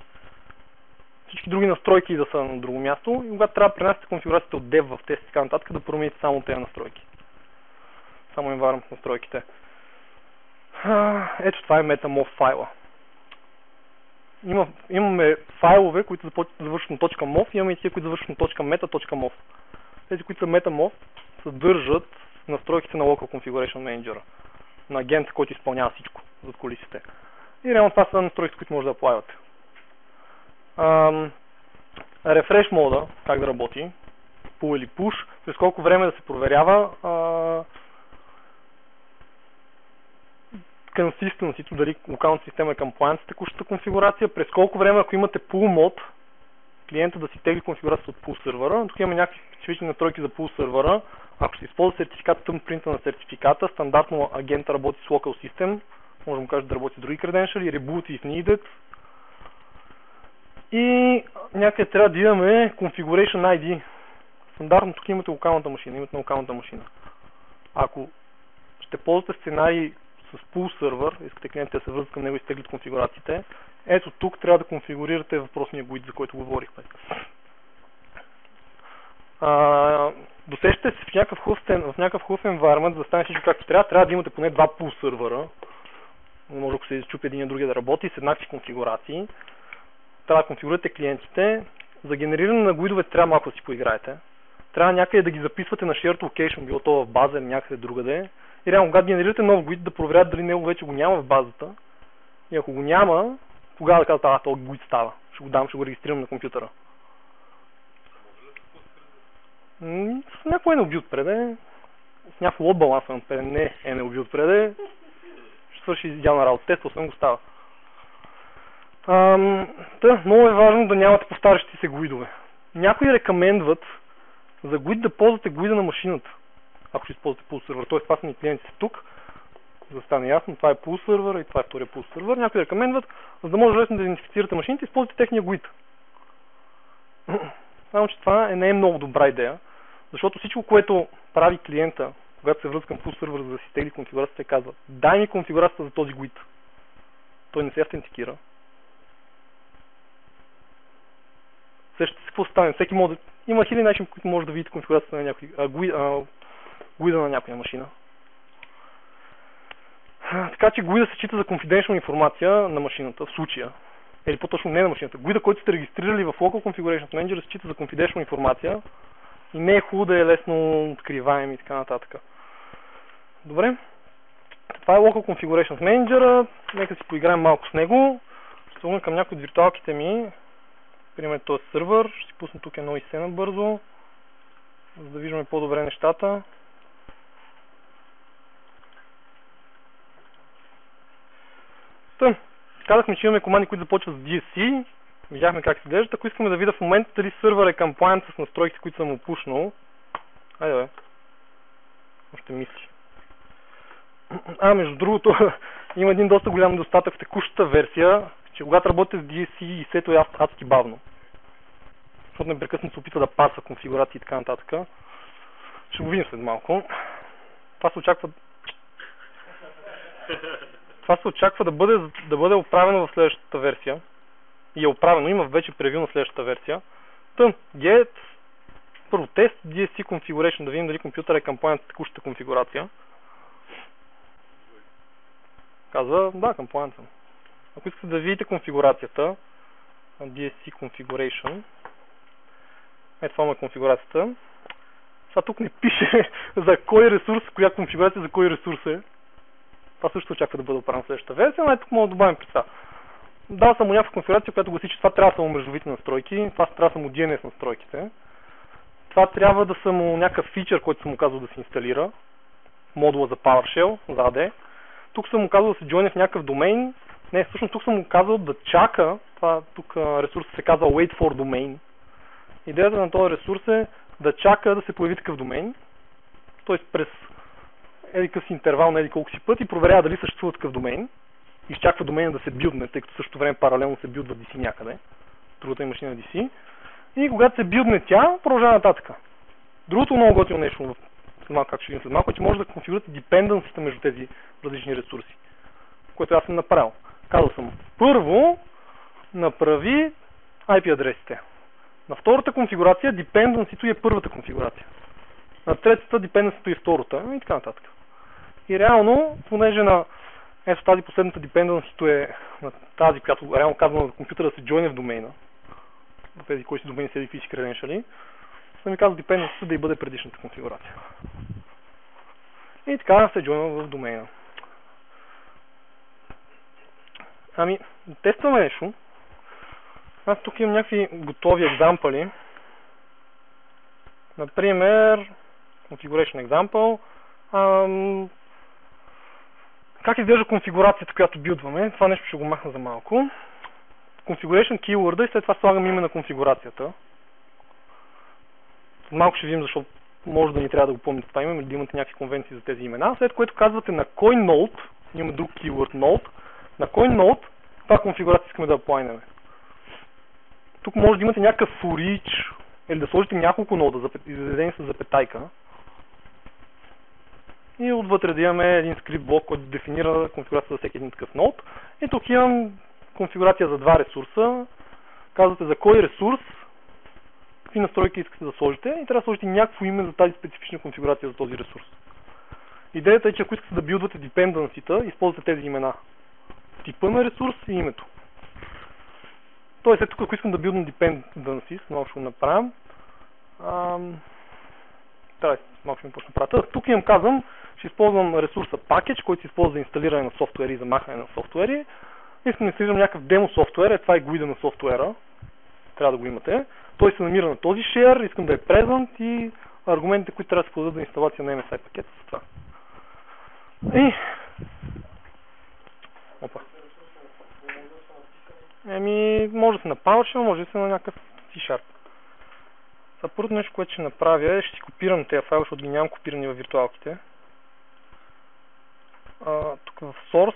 всички други настройки да са на друго място и когато трябва да пренасяте конфигурацията от Dev в тест и така нататък, да промените само тези настройки. Само environment настройките. Ето това е MetaMOV файла. Имаме файлове, които завършват на .mov, имаме и тези, които завършват на .meta.mov. Тези, които са MetaMOV, съдържат настройките на Local Configuration Manager, на агент, който изпълнява всичко зад кулисите. И реално това са настройки, които може да аплайвате. Refresh мода, как да работи, pull или push, през колко време да се проверява consistency, дали локалната система е compliant с текущата конфигурация, през колко време, ако имате pull мод, клиента да си тегли конфигурацията от pull сървъра. Тук има някакви специфични настройки за pull сървъра. Ако ще използва сертификата, thumbprint на сертификата, стандартно агента работи с local system, може да му кажа да работи с други credentials, reboot if needed. И някъде трябва да имаме configuration ID. Стандартно тук имате локалната машина, имате на локалната машина. Ако ще ползвате сценарий с pull сървър, искате клиентите да се вързват към него и изтеглят конфигурациите, ето тук трябва да конфигурирате въпросния GUID, за който говорихме. Досещате се в някакъв хубав environment, за да стане всичко както трябва да имате поне два pull сървъра. Може ако се изчупи един и другия да работи с еднакви конфигурации. Трябва да конфигурирате клиентите. За генериране на GUID-овете трябва малко да си поиграете. Трябва някъде да ги записвате на shared location, било то в база или някъде другаде. И реално, когато генерирате нов GUID, да проверят дали него вече го няма в базата. И ако го няма, тогава да казват, този GUID става. Ще го регистрирам на компютъра. С някой NLB отпреде, с някакво лот баланса отпреде, не NLB отпреде, ще свърши идеална работа. Тествал съм го, става. Много е важно да нямате повтарящи се гуидове. Някои рекомендват за гуид да ползвате гуида на машината, ако ще използвате пул сервер. Т.е. това са ни клиентите тук, за да стане ясно, това е пул сервер и това е втория пул сервер. Някои рекомендват, за да може лесно да идентифицирате машините, използвате техния гуид. Само че това не е много добра идея, защото всичко, което прави клиента, когато се връзка към пул сервер, за да си тегли конфигурацията, казва: дай ми конфигурацията за този гуид. Той не се автентикира. Също какво стане? Всеки може. Има хиляди начини, които може да видите конфигурацията на някой, гуида на някоя машина. Така че гуида се счита за confidential информация на машината, в случая. Или по-точно не на машината. Гуида, който сте регистрирали в Local Configuration Manager, се счита за confidential информация и не е хубаво да е лесно откриваем и така нататък. Добре. Това е Local Configuration Manager. Нека си поиграем малко с него. Ще се към някои от виртуалките ми. Пример този сервер. Ще си пусна тук едно IC набързо, за да виждаме по-добре нещата. Казахме, че имаме команди, които започват с DSC. Видяхме как се изглеждат. Ако искаме да видя в момента дали сервер е compliant с настройките, които съм му пушнал. Айде бе. Още мисли. Между другото, има един доста голям недостатък в текущата версия, че когато работите с DSC, и сето е адски бавно. Защото непрекъснато се опитва да паса конфигурации и така нататък. Ще го видим след малко. Това се очаква да бъде оправено в следващата версия. И е оправено, има вече превю на следващата версия. Get първо тест DSC configuration, да видим дали компютър е compliant с текущата конфигурация. Казва, да, compliant съм. Ако искате да видите конфигурацията на DSC configuration, това е конфигурацията. Сега тук не пише за кой ресурс, коя конфигурация за кой ресурс е. Това също очаква да бъде оправено в следващата версия, но тук мога да добавим при това. Дал съм му някаква конфигурация, която гласи, че това трябва да са му мрежовите настройки, това трябва да са му DNS настройките. Това трябва да са му някакъв фичър, който съм му казал да се инсталира. Модула за PowerShell, за AD. Тук съм му казал да се join в някакъв домейн. Не, всъщност тук съм му казал да чака. Тук ресурсът се казва wait for domain. Идеята на този ресурс е да чака да се появи такъв домейн. Тоест през едикъв си интервал на колко си пъти проверява дали съществува такъв домейн. Изчаква домейна да се билдне, тъй като същото време паралелно се билдва DC някъде. Другата е машина DC. И когато се билдне тя, продължава нататък. Другото много готино нещо, как ще видим след малко, е, че може да конфигурирате dependency между тези различни ресурси. Което аз съм направил. Казал съм, първо направи IP адресите. На втората конфигурация dependency е първата конфигурация. На третата dependency е втората и така нататък. И реално, понеже на тази последната dependency е на тази, която реално казва на компютъра да се join в домейна, в тези, които си домейни седи физически креденшали, съм ми казал dependency да й бъде предишната конфигурация. И така се join в домейна. Тестваме нещо. Аз тук имам някакви готови екзампли. Например, configuration example. Как изглежда конфигурацията, която билдваме? Това нещо ще го махна за малко. Configuration keyword и след това слагам име на конфигурацията. Малко ще видим, защото може да ни трябва да го помните това име, или да имате някакви конвенции за тези имена. След което казвате на кой node, имаме друг keyword node, на кой node това конфигурация искаме да аплайнеме. Тук може да имате някакъв for each, или да сложите няколко нода, изредени с запетайка. И отвътре да имаме един скрипт блок, който дефинира конфигурацията за всеки един такъв нод. И тук имам конфигурация за два ресурса. Казвате за кой ресурс, какви настройки искате да сложите и трябва да сложите някакво име за тази специфична конфигурация за този ресурс. Идеята е, че ако искате да билдвате dependency-та, използвате тези имена. Типа на ресурс и името. Тоест, тук ако искам да билдвам dependencies, малко ще го направим. Малко ще ми почна правя. Тук имам казвам, ще използвам ресурса package, който се използва за инсталиране на софтуери и за махане на софтуери. Искам да инсталирам някакъв демо софтуер, това е гуида на софтуера. Трябва да го имате. Той се намира на този share, искам да е present и аргументите, които трябва да се подадат за инсталация на MSI пакета с това. И... Опа. Може да се на PowerShell, може да се на някакъв C-Sharp. Първото нещо, което ще направя е, ще си копирам тези файли, защото ги нямам копирани във виртуалките. Тук в Source,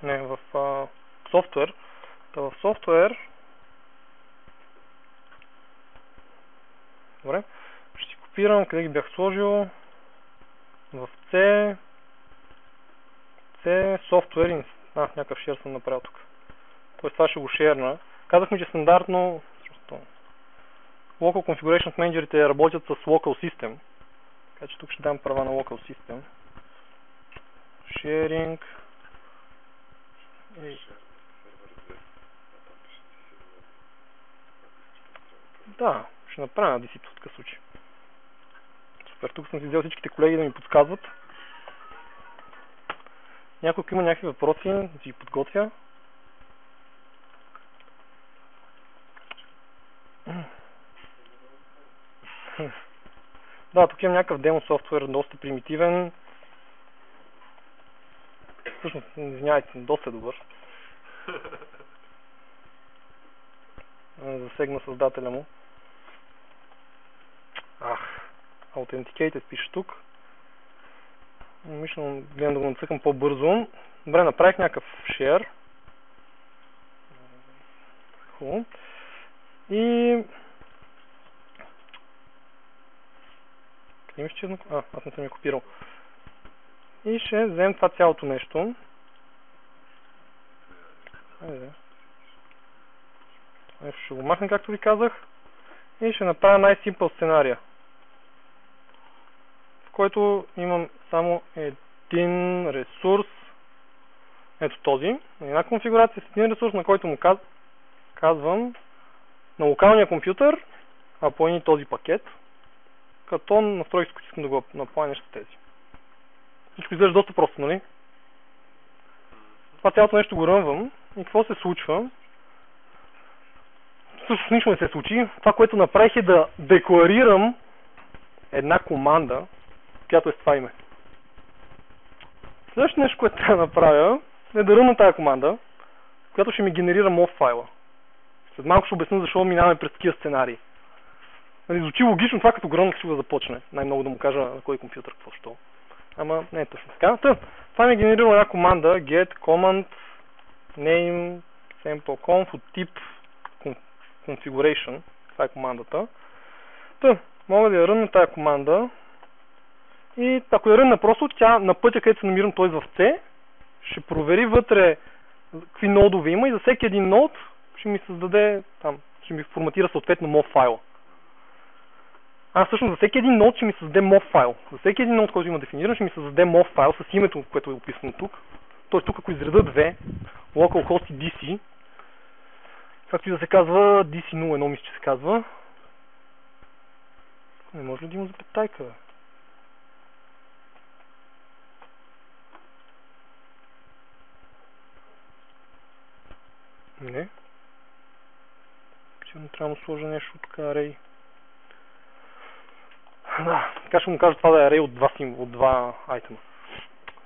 в Software. В Software, добре, ще си копирам, къде ги бях сложил, в C, Software, някакъв share съм направил тук. Тоест това ще го шерна. Казахме, че стандартно Local Configuration Manager-ите работят с Local System. Така че тук ще дам права на Local System. Sharing. Да, ще направя на DC в такъв случай. Супер, тук съм си взел всичките колеги да ми подсказват. Някой има някакви въпроси, да си ги подготвя. Да, тук имам някакъв демо софтуер, доста примитивен. Всъщност, извинявайте, доста добър. Засегна създателя му. Authenticated пише тук. Мислям, гледам да го нацъкам по-бързо. Добре, направих някакъв share. Хубаво. И... Къде ми ще... аз не съм я копирал. И ще вземем това цялото нещо. Ще го махна, както ви казах. И ще направя най-симпъл сценария, в който имам само един ресурс. Ето този. Една конфигурация с един ресурс, на който му казвам на локалния компютър, апойни този пакет, като настройки, с които искам да го напоя нещо тези. Всичко изглежда доста просто, нали? Това цялото нещо го рънвам и какво се случва? Всъщност нищо не се случи. Това, което направих е да декларирам една команда, която е с това име. Следващото нещо, което трябва да направя, е да рънна тази команда, която ще ми генерира MOV файла. След малко ще обясня защо минаваме през такива сценарии. Нали, звучи логично това, като го рънна, ще да започне. Най-много да му кажа на кой компютър какво що. Ама не е точно така. Това ми е генерирала една команда get command name sample.conf от тип configuration. Това е командата. Мога да я рънна тази команда и ако я рънна просто, тя на пътя, където се намирам, т.е. в C, ще провери вътре какви нодове има и за всеки един нод ще ми създаде там, ще ми форматира съответно MOV файл. Всъщност за всеки един нод ще ми създаде MOV файл. За всеки един нод, който има дефиниран, ще ми създаде MOV файл с името, което е описано тук. Т.е. тук ако изреда 2, localhost и DC, както и да се казва, DC01 мисля, че се казва. Не може ли да има запетайка, бе? Не. Сигурно трябва да сложа нещо така array. Да, така ще му кажа това да е array от два айтема.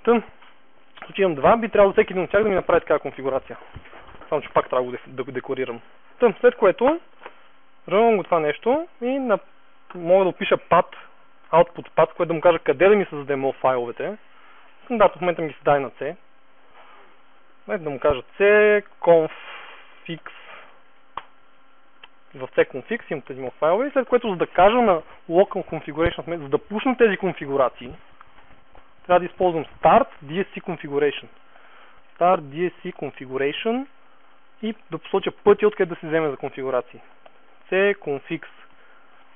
Тъм, в случай имам два, би трябвало всеки един от тях да ми направи такава конфигурация. Само че пак трябва да го декларирам. Тъм, след което рънвам го това нещо и мога да опиша path, output path, което да му кажа къде да ми създаде MOV файловете. Стандартно в момента ми ги създаде на C. Да му кажа C, config, в C-config имам тези MOV файлове, след което за да кажа на local configuration, за да пусна тези конфигурации, трябва да използвам start DSC configuration. Start DSC configuration и да посоча пътя, откъде да се вземе за конфигурации. C-config.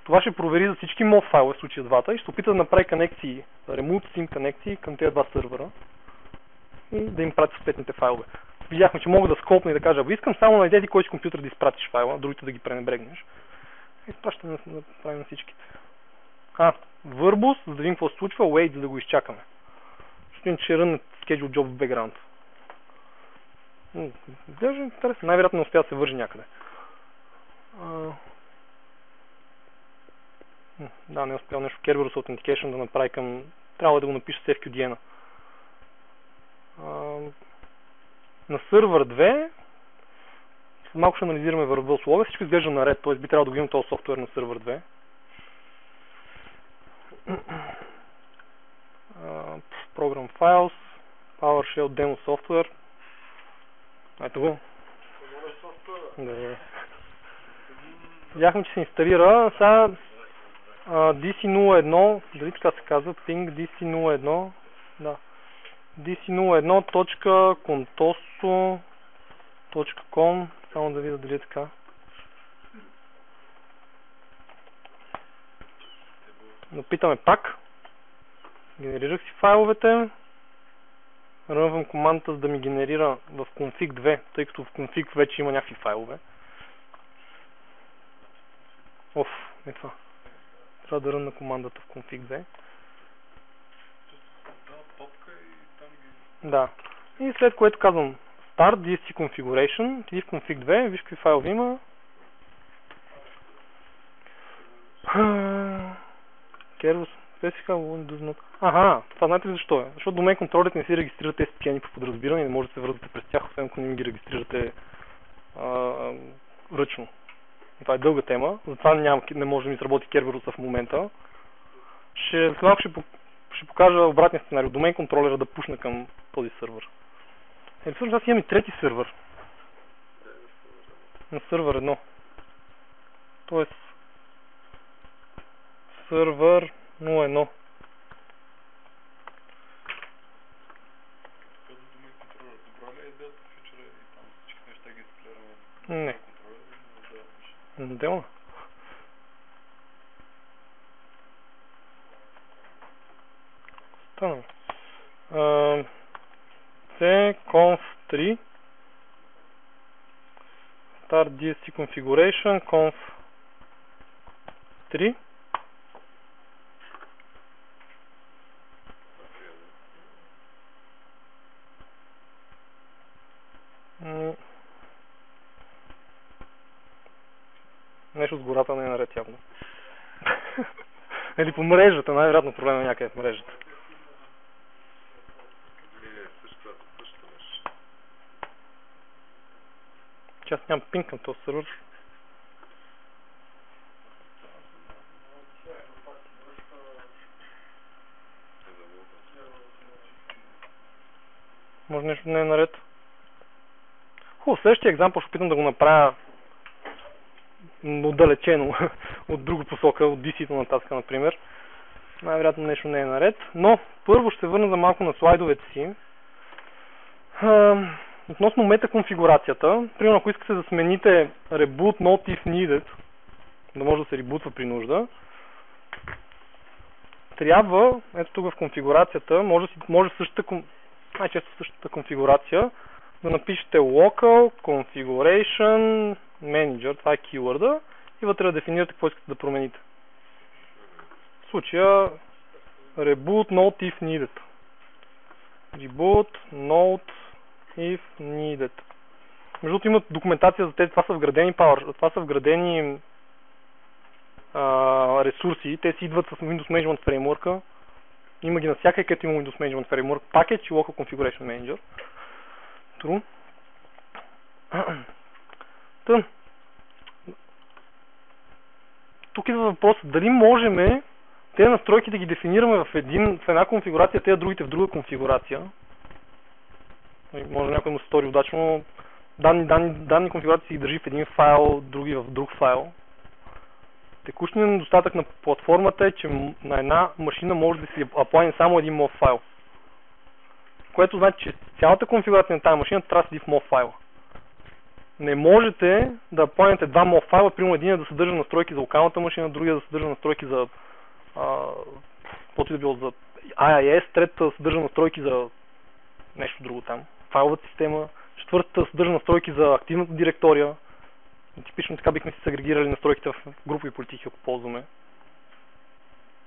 Това ще провери за всички MOV файлове, в случая двата, и ще опита да направи конекции, remote SIM конекции към тези два сървъра и да им прати съответните файлове. Видяхме, че мога да скопна и да кажа, искам само на тези, кой си компютър да изпратиш файла, другите да ги пренебрегнеш. И това ще направим на всичките. Verbose, за да видим какво се случва, wait, за да го изчакаме. Ще ще рънне schedule job в background. Даже интересно, най-вероятно не успя да се вържи някъде. Да, не е успял нещо Kerberos Authentication да направи към... Трябва да го напише с FQDN-а. На сервер 2 малко ще анализираме върху условия, всичко изглежда наред, т.е. би трябвало да го имам този софтуер на сервер 2. Program Files, PowerShell Demo Software. Ето го. Да. Видяхме, че се инсталира. Сега DC01, дали така се казва, ping DC01, да. dc01.contoso.com, само да видя дали е така. Напитаме пак. Генерирах си файловете. Рънвам командата, за да ми генерира в config 2, тъй като в config вече има някакви файлове. Не това. Трябва да рънна командата в config 2. Да. И след което казвам Start DSC Configuration, отиди в config 2, виж какви файлове има. Kerberos, това знаете ли защо е? Защото домен контролерите не си регистрират SPN по подразбиране и не можете да се вързвате през тях, освен ако не ги регистрирате ръчно. Това е дълга тема, затова не може да ми сработи Kerberos в момента. След малко ще покажа обратния сценарий. Домен контролера да пушна към този сервер. Всъщност аз имам и трети сервер. На сервер 1. Тоест сервер 01. Не. Отделно. Стана. cconf3 start DSC configuration conf3 нещо с гората не е наред явно. Или по мрежата, най-вероятно проблема е някъде в мрежата. Че аз нямам пинг към този сервер. Може нещо не е наред. Хубаво, следващия екзампъл ще опитам да го направя отдалечено от друга посока, от DC-то нататък, например. Най-вероятно нещо не е наред. Но първо ще се върна за малко на слайдовете си. Относно метаконфигурацията, примерно ако искате да смените reboot not if needed, да може да се ребутва при нужда, трябва, ето тук в конфигурацията, може същата, най-често същата конфигурация, да напишете local configuration manager, това е keyword-а, и вътре да дефинирате какво искате да промените. В случая reboot not if needed. Reboot not if needed. Между другото имат документация за тези, това са вградени ресурси, те си идват с Windows Management Framework-а. Има ги навсякъде, където има Windows Management Framework, Package и Local Configuration Manager. True. Тук идва въпрос, дали можем тези настройки да ги дефинираме в една конфигурация, тези другите в друга конфигурация. Може някой му се стори удачно. Данни конфигурации си държи в един файл, други в друг файл. Текущият недостатък на платформата е, че на една машина може да си аплайне само един MOV файл. Което значи, че цялата конфигурация на тази машина трябва да седи в MOV файла. Не можете да аплайнете два MOV файла, примерно един да съдържа настройки за локалната машина, другия да съдържа настройки за каквото и да било за IIS, третата съдържа настройки за нещо друго там, файловата система, четвъртата съдържа настройки за активната директория. Типично така бихме си сегрегирали настройките в групови политики, ако ползваме.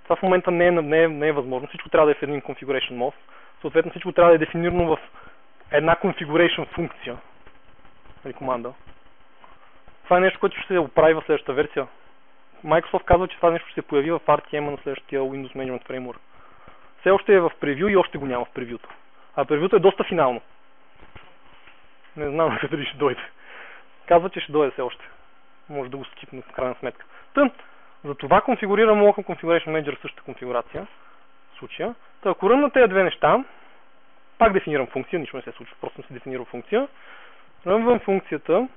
Това в момента не е възможно. Всичко трябва да е в един configuration mode. Съответно всичко трябва да е дефинирано в една configuration функция или команда. Това е нещо, което ще се оправи в следващата версия. Microsoft казва, че това нещо ще се появи в RTM на следващия Windows Management Framework. Все още е в превю и още го няма в превюто. А превюто е доста финално. Не знам къде ще дойде. Казва, че ще дойде все още. Може да го скипне в крайна сметка. Затова конфигурирам Local Configuration Manager в същата конфигурация. В случая. Ако ръмна тези две неща, пак дефинирам функция, нищо не се случва, просто съм си дефинирал функция. Ръмвам функцията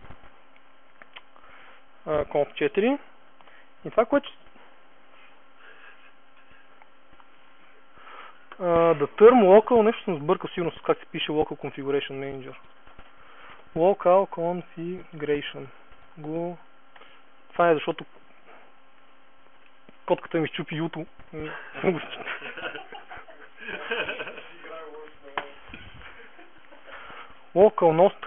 conf4 и това, което да term local, нещо съм сбъркал сигурно с как се пише Local Configuration Manager. Local Configuration. Това е защото котката ми щупи юто. Localhost.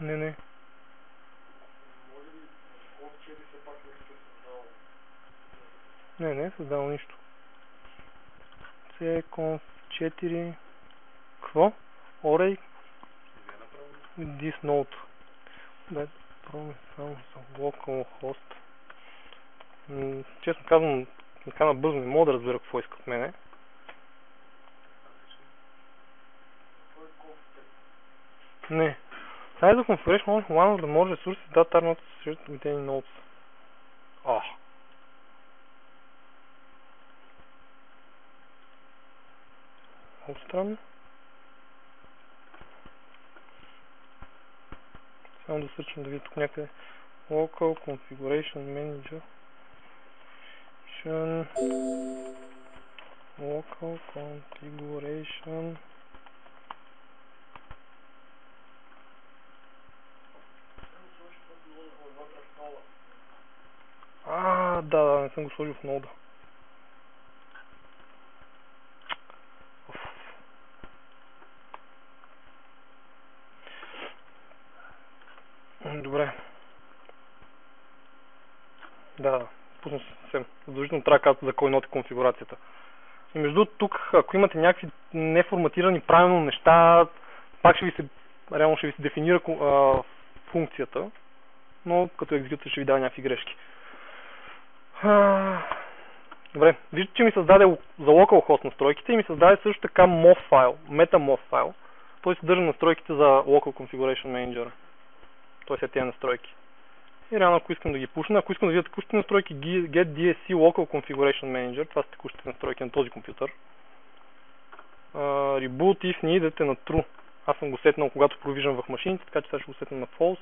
Не. Може ли conf4 все пак не се създава? Не е създало нищо. conf4. Какво? Array this node. Да, пробваме само за localhost. Честно казвам, така набързо не мога да разбера какво иска от мене. Не. Size of configuration on one of the more resources that are not shared with any nodes. Много странно. Само да сърчам да видя тук някъде. Local Configuration Manager. Local Configuration. Да, не съм го сложил в нода. Добре. Да, пуснах съвсем. Задължително трябва да казвате за кой нод е конфигурацията. И между тук, ако имате някакви неформатирани правилно неща, пак реално ще ви се дефинира функцията, но като екзекютор ще ви дава някакви грешки. Добре, виждате, че ми създаде за localhost настройките и ми създаде също така MOV файл, meta-MOV файл. Той съдържа настройките за Local Configuration Manager. Той са тези настройки. И реално, ако искам да ги пушна, ако искам да видя текущите настройки, get DSC Local Configuration Manager, това са текущите настройки на този компютър. Reboot if needed е на true. Аз съм го сетнал, когато провиждам в машините, така че сега ще го сетна на false.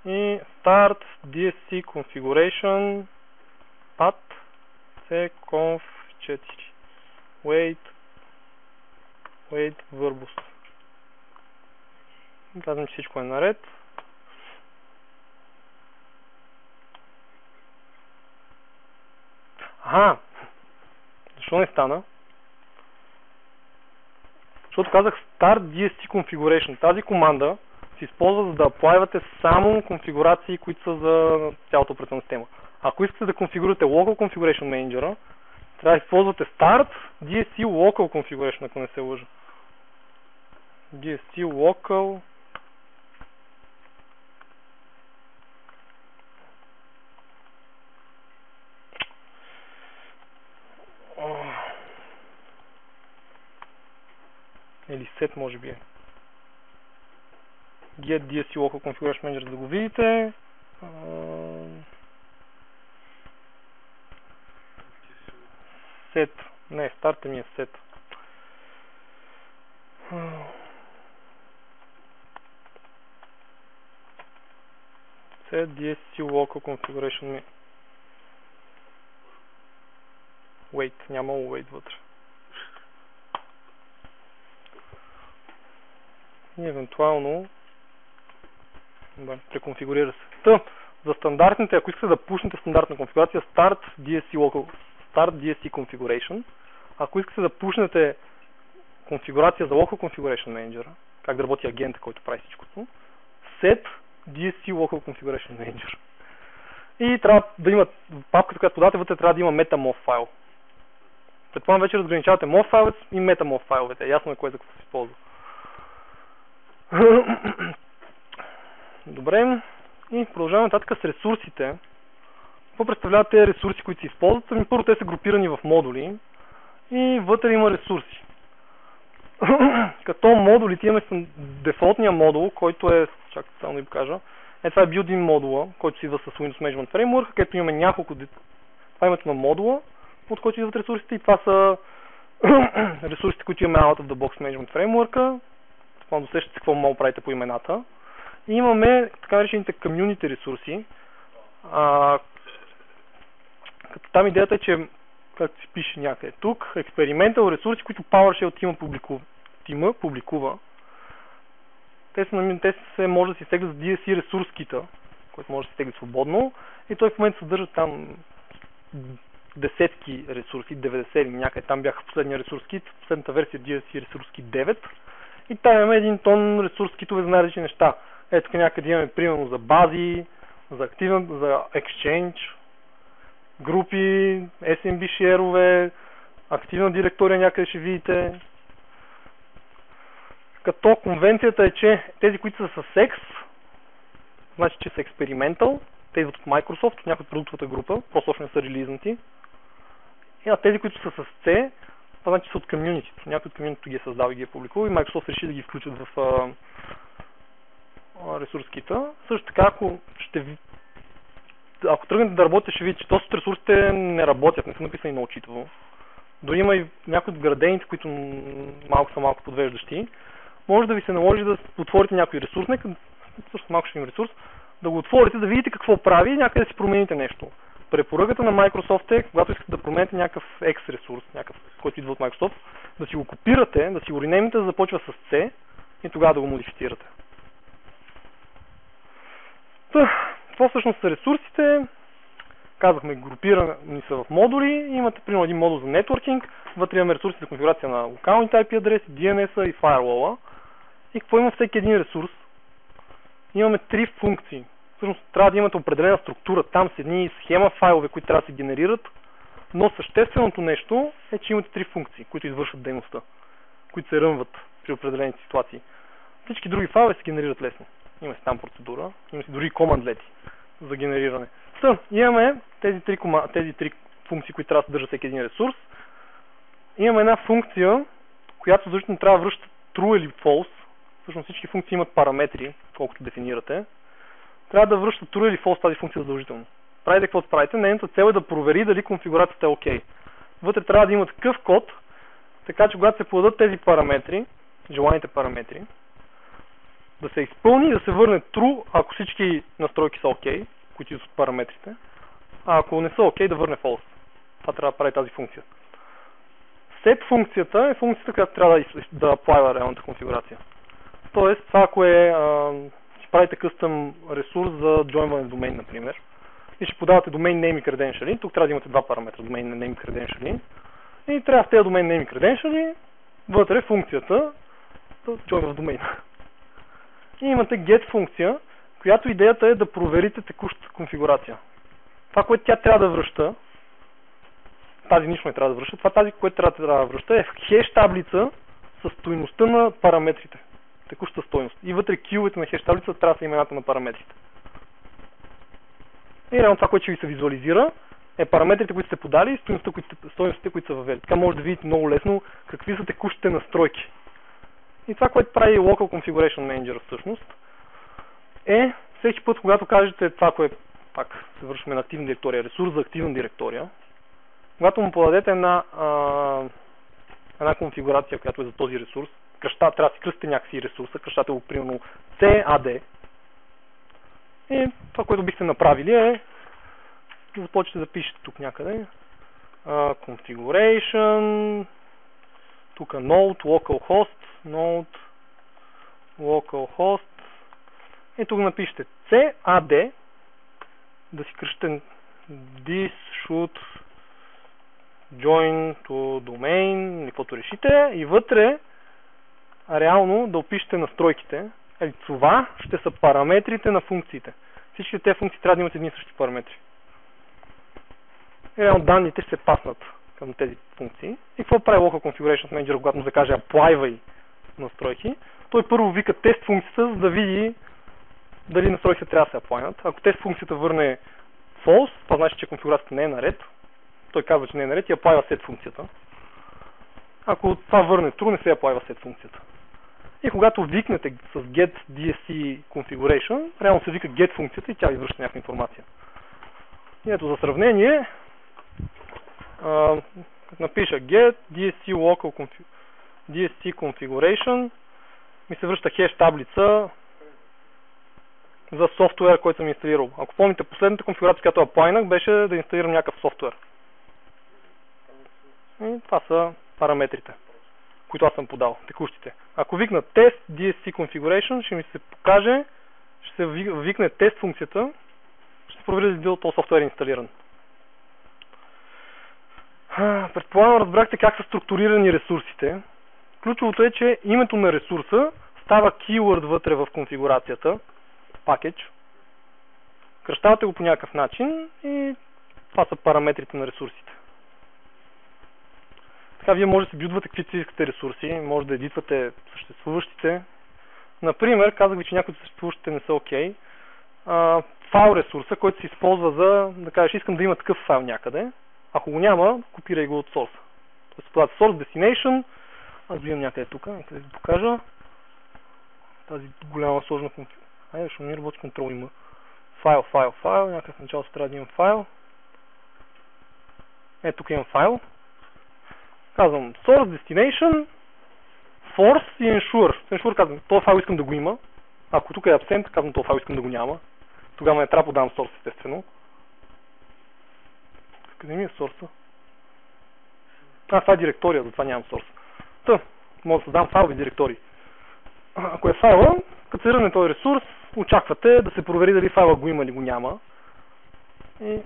И start DSC configuration path conf4 wait verbose. Казвам, че всичко е наред. Защо не стана? Защото казах start DSC configuration. Тази команда се използва за да аплайвате само конфигурации, които са за цялата операционна система. Ако искате да конфигурирате Local Configuration Manager, трябва да използвате Start DSC Local Configuration, ако не се лъжа. DSC Local или set може би е. Get DSC Local Configuration Manager, да го видите. Set. Не, старта ми е set. Set DSC Local Configuration Wait, няма wait вътре. И евентуално преконфигурира се. За стандартните, ако искате да пушнете стандартна конфигурация, Start DSC Configuration. Ако искате да пушнете конфигурация за Local Configuration Manager, как да работи агента, който прави всичкото, Set DSC Local Configuration Manager. И трябва да има папката, която подавате, вътре трябва да има MetaMof файл. Предполагам вече разграничавате MOV файловете и MetaMof файловете. Ясно е кое за какво се използва. Добре. И продължаваме нататък с ресурсите. Какво представляват тези ресурси, които се използват? Първо те са групирани в модули и вътре има ресурси. Като модулите имаме дефолтния модул, който е, чакайте само да ви покажа, това е build-in модула, който си идва с Windows Management Framework, където имаме няколко, това е името на модула, от който идват ресурсите, и това са ресурсите, които имаме out of the box Management Framework. Това досещате какво мога правите по имената. И имаме така наречените community ресурси. Като там идеята е, че, както си пише някъде тук, experimental ресурси, които PowerShell тима публикува. Те се може да си стеглят с DSC ресурскита, който може да се стегли свободно, и той в момента съдържа там десетки ресурси, 90 или някъде там бяха последния ресурс кит, последната версия DSC ресурс кит 9, и там имаме един тон ресурс китове за най-различни неща. Ето тук някъде имаме примерно за бази, за Exchange, групи, SMB шерове, активна директория някъде ще видите. Като конвенцията е, че тези, които са с X, значи, че са experimental, те идват от Microsoft, от някои от продуктовата група, просто още не са релизнати. И тези, които са с C, това значи са от community. Някой от community ги е създал и ги е публикувал, и Microsoft реши да ги включат в ресурскита. Също така, ако тръгнете да работите, ще видите, че доста от ресурсите не работят, не са написани много читаво. Дори има и някои от градените, които са малко подвеждащи. Може да ви се наложи да отворите някой ресурс, също малко ще им ресурс, да го отворите, да видите какво прави и някъде да си промените нещо. Препоръката на Microsoft е, когато искате да промените някакъв X ресурс, който идва от Microsoft, да си го копирате, да си го ренеймите, да започва с C и тогава да го модифицирате. Това всъщност са ресурсите. Казахме, групирани са в модули. Имате примерно един модул за нетворкинг. Вътре имаме ресурси за конфигурация на локалните IP адреси, DNS-а и Firewall-а. И какво има всеки един ресурс? Имаме три функции. Всъщност трябва да имате определена структура. Там с едни схема файлове, които трябва да се генерират. Но същественото нещо е, че имате три функции, които извършват дейността, които се рънват при определени ситуации. Всички други файлове се генерират лесно. Има си там процедура, има си дори командлети за генериране. Имаме тези три функции, които трябва да съдържат всеки един ресурс. Имаме една функция, която задължително трябва да връща true или false. Всъщност всички функции имат параметри, колкото дефинирате. Трябва да връща true или false тази функция задължително. Правите каквото правите, нейната цел е да провери дали конфигурацията е OK. Вътре трябва да има такъв код, така че когато се подадат тези параметри, желаните параметри, да се изпълни и да се върне true, ако всички настройки са OK, които са параметрите, а ако не са OK, да върне false. Това трябва да прави тази функция. Set функцията е функцията, която трябва да аплайва реалната конфигурация. Тоест, това ако ще правите къстъм ресурс за джойнване в домейн, например, и ще подавате domain name и credential, тук трябва да имате два параметра, domain name и credential, и трябва в тези domain name и credential вътре функцията да джойнва в домейна. И имате get функция, която идеята е да проверите текущата конфигурация. Това, което тя трябва да връща, тази нищо не трябва да връща, тази, което трябва да връща е хеш таблица с стойността на параметрите. Текущата стойност. И вътре кюовете на хеш таблица трябва да са имената на параметрите. И реално това, което ще ви се визуализира, е параметрите, които сте подали и стойностите, които са въвели. Така може да видите много лесно какви са текущите настройки. И това, което прави Local Configuration Manager всъщност, е всеки път, когато кажете това, което пак се вършваме на активна директория, ресурс за активна директория, когато му подадете една конфигурация, която е за този ресурс, трябва да си кръстите някакси ресурса, кръщате го примерно CAD. И това, което бихте направили е да започнете да пишете тук някъде configuration, тук node, localhost, и тук напишете CAD, да си кръщите this should join to domain, или каквото решите, и вътре реално да опишете настройките. Това ще са параметрите на функциите. всички тези функции трябва да имат едни и същи параметри. И реално данните ще се паснат към тези функции. И какво прави Local Configuration Manager, когато му закаже apply настройки? Той първо вика тест функцията, за да види дали настройките трябва да се аплайнат. Ако тест функцията върне false, това значи, че конфигурацията не е наред. Той казва, че не е наред и аплайва set функцията. Ако това върне true, не се аплайва set функцията. И когато викнете с get DSC configuration, реално се вика get функцията и тя ви връща някаква информация. И ето за сравнение, като напиша get DSC local DSC configuration, ми се връща хеш таблица за софтуер, който съм инсталирал. Ако помните, последната конфигурация, която аплайнах, беше да инсталирам някакъв софтуер. И това са параметрите, които аз съм подал, текущите. Ако викна test DSC configuration, ще ми се покаже, ще се викне тест функцията, ще се провери дали този софтуер е инсталиран. Предполагам, разбрахте как са структурирани ресурсите. Ключовото е, че името на ресурса става keyword вътре в конфигурацията, package. Кръщавате го по някакъв начин и това са параметрите на ресурсите. Така вие може да се билдвате каквито си искате ресурси, може да едитвате съществуващите. Например, казах ви, че някои от съществуващите не са окей. Файл ресурса, който се използва за, да кажеш, искам да има такъв файл някъде. Ако го няма, копирай го от source. Тоест, това е source destination. Аз го имам някъде тук, нека да ви покажа. Тази голяма сложна конфигурация. Айде, защото ми работи контрол има. Файл. Някъде в началото трябва да имам файл. Ето тук имам файл. Казвам source destination, force и ensure. Ensure казвам, този файл искам да го има. Ако тук е absent, казвам, този файл искам да го няма. Тогава не трябва да дам source, естествено. Къде ми е source? Това е директория, затова нямам source. Мога да създам файлови директории. Ако е файла, като се ръне този ресурс, очаквате да се провери дали файла го има или го няма. И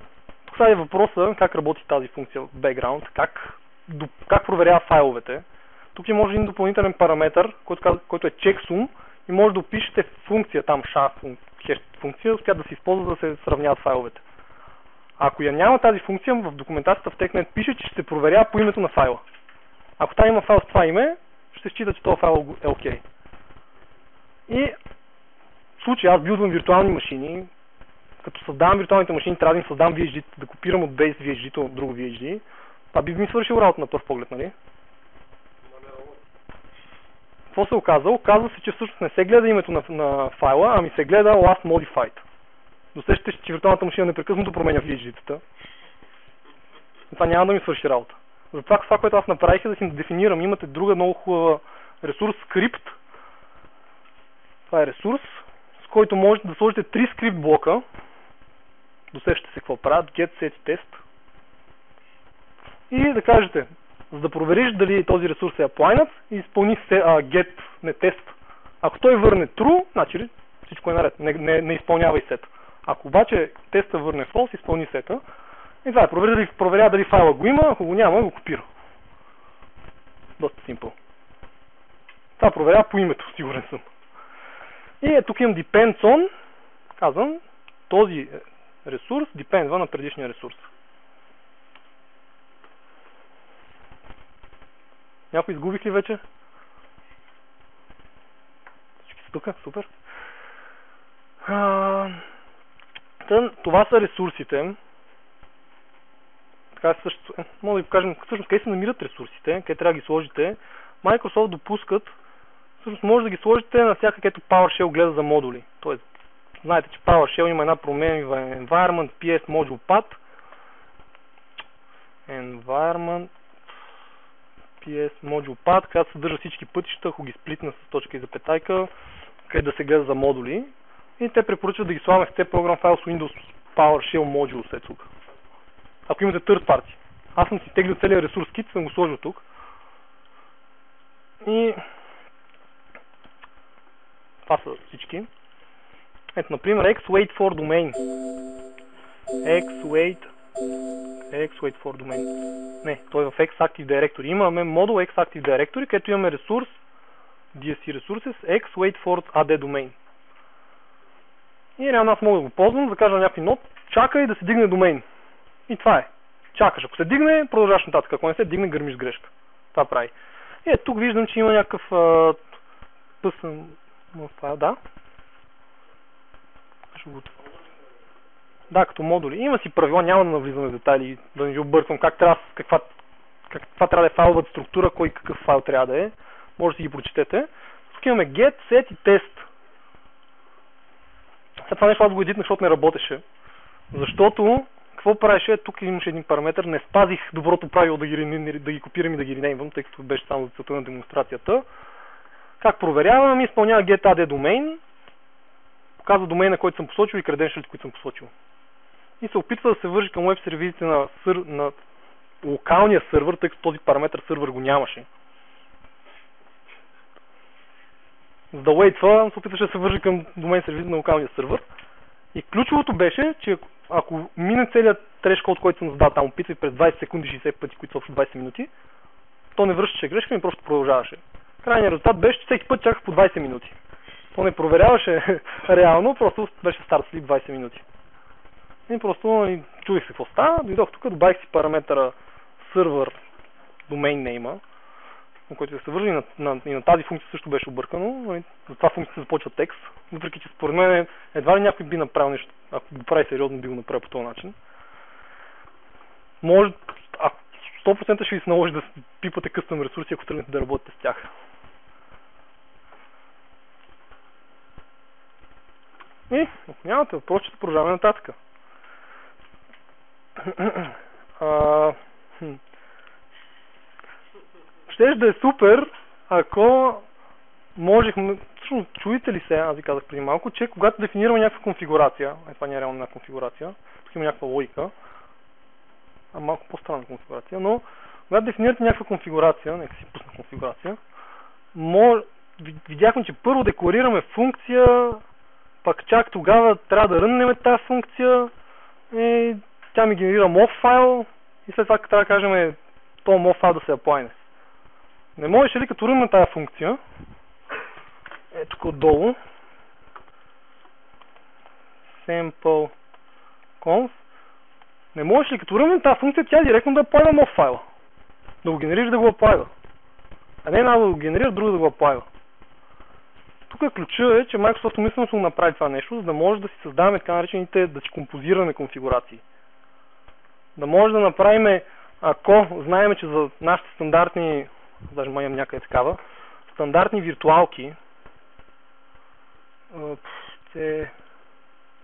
тук сега е въпроса как работи тази функция в background, как проверява файловете. Тук може един допълнителен параметър, който е checksum и може да опишете функция, там SHA функция, успя да се използва да се сравняват файловете. Ако я няма тази функция, в документацията в TechNet пише, че ще се проверява по името на файла. Ако там има файл с това име, ще счита, че този файл е окей. И в случай аз билдвам виртуални машини, като създавам виртуалните машини, трябва да им създам VHD, да копирам от base VHD от друго VHD. Това би ми свършил работа на пръв поглед, нали? Какво се оказа? Оказва се, че всъщност не се гледа името на файла, ами се гледа last modified. Досещате, че виртуалната машина непрекъснато променя VHD-тата. Това няма да ми свърши работа. Затова това, което аз направих е да си дефинирам. Имате друга много хубава ресурс, скрипт. Това е ресурс, с който можете да сложите 3 скрипт блока. Досещате се какво правят. Get, set и test. И да кажете, за да провериш дали този ресурс е аплайнат, изпълни get, не тест. Ако той върне true, значи всичко е наред. Не изпълнява и set. Ако обаче теста върне false, изпълни сета. И това е, проверя дали файла го има, ако го няма, го копира. Доста simple. Това проверява по името, сигурен съм. И тук имам depends on, казвам, този ресурс депендва на предишния ресурс. Някой изгубих ли вече? Всички са тук, супер. Това са ресурсите. Така също, мога да ви покажем всъщност къде се намират ресурсите, къде трябва да ги сложите. Microsoft допускат, всъщност може да ги сложите навсякъде, където PowerShell гледа за модули. Тоест, знаете, че PowerShell има една променлива environment, PS module path. Environment PS module path, която съдържа всички пътища, ако ги сплитна с точка и запетайка, къде да се гледа за модули. И те препоръчват да ги слагаме в тези програм файл с Windows PowerShell module след тук. Ако имате third party. Аз съм си теглил целият ресурс kit, съм го сложил тук. И това са всички. Ето, например, xwait for domain. xwait for domain. Не, той е в X-Active Directory. Имаме модул X-Active Directory, където имаме ресурс, DSC resources, xwait for AD domain. И реално аз мога да го ползвам, да кажа на някой нод, чакай да се дигне домейн. И това е. Чакаш. Ако се дигне, продължаваш нататък. Ако не се дигне, гърмиш грешка. Това прави. И тук виждам, че има някакъв пъсен файл, да. Да, като модули. Има си правила, няма да навлизаме в детайли, да не ви обърквам каква трябва да е файловата структура, кой какъв файл трябва да е. Може да си ги прочетете. Тук имаме get, set и test. След това нещо аз го едитнах, защото не работеше. Защото, какво правеше? Тук имаше един параметр, не спазих доброто правило да ги копирам и да ги ренеймвам, тъй като беше само за целта на демонстрацията. Как проверявам? Изпълнява get add domain, показва домейна, който съм посочил и credentials, които съм посочил. И се опитва да се вържи към веб сервизите на локалния сървър, тъй като този параметр сървър го нямаше. За да уейтва, се опитваше да се вържи към домен сервизите на локалния сървър. И ключовото беше, че ако мине целият треш код, който съм задал там, опитва през 20 секунди 60 пъти, които са общо 20 минути, то не връщаше грешка и просто продължаваше. Крайният резултат беше, че всеки път чаках по 20 минути. То не проверяваше реално, просто беше старт слип 20 минути. И просто чудих се какво става, дойдох тук, добавих си параметъра сервер domain name, на който се вържи и на тази функция също беше объркано. За това функция започва текст, въпреки че според мен едва ли някой би направил нещо, ако го прави сериозно, би го направил по този начин. Може, 100% ще ви се наложи да пипате къстъм ресурси, ако тръгнете да работите с тях. И, ако нямате въпрос, ще продължаваме нататък. Щеше да е супер, ако можехме, всъщност чуете ли се, аз ви казах преди малко, че когато дефинираме някаква конфигурация, това не е реално една конфигурация, тук има някаква логика, малко по-странна конфигурация, но когато дефинирате някаква конфигурация, нека си пусна конфигурация, видяхме, че първо декларираме функция, пък чак тогава трябва да ръннем тази функция и тя ми генерира MOV файл и след това трябва да кажем този MOV файл да се аплайне. Не можеш ли като рънна тази функция, тук отдолу, sample conf, не можеш ли като рънна тази функция тя директно да аплайва MOV файла? Да го генериш да го аплайва. А не една да го генерира, друга да го аплайва. Тук ключът е, че Microsoft умишлено го направи това нещо, за да може да си създаваме така наречените, да си композираме конфигурации. Да може да направим, ако знаем, че за нашите стандартни, даже имам някъде такава, стандартни виртуалки,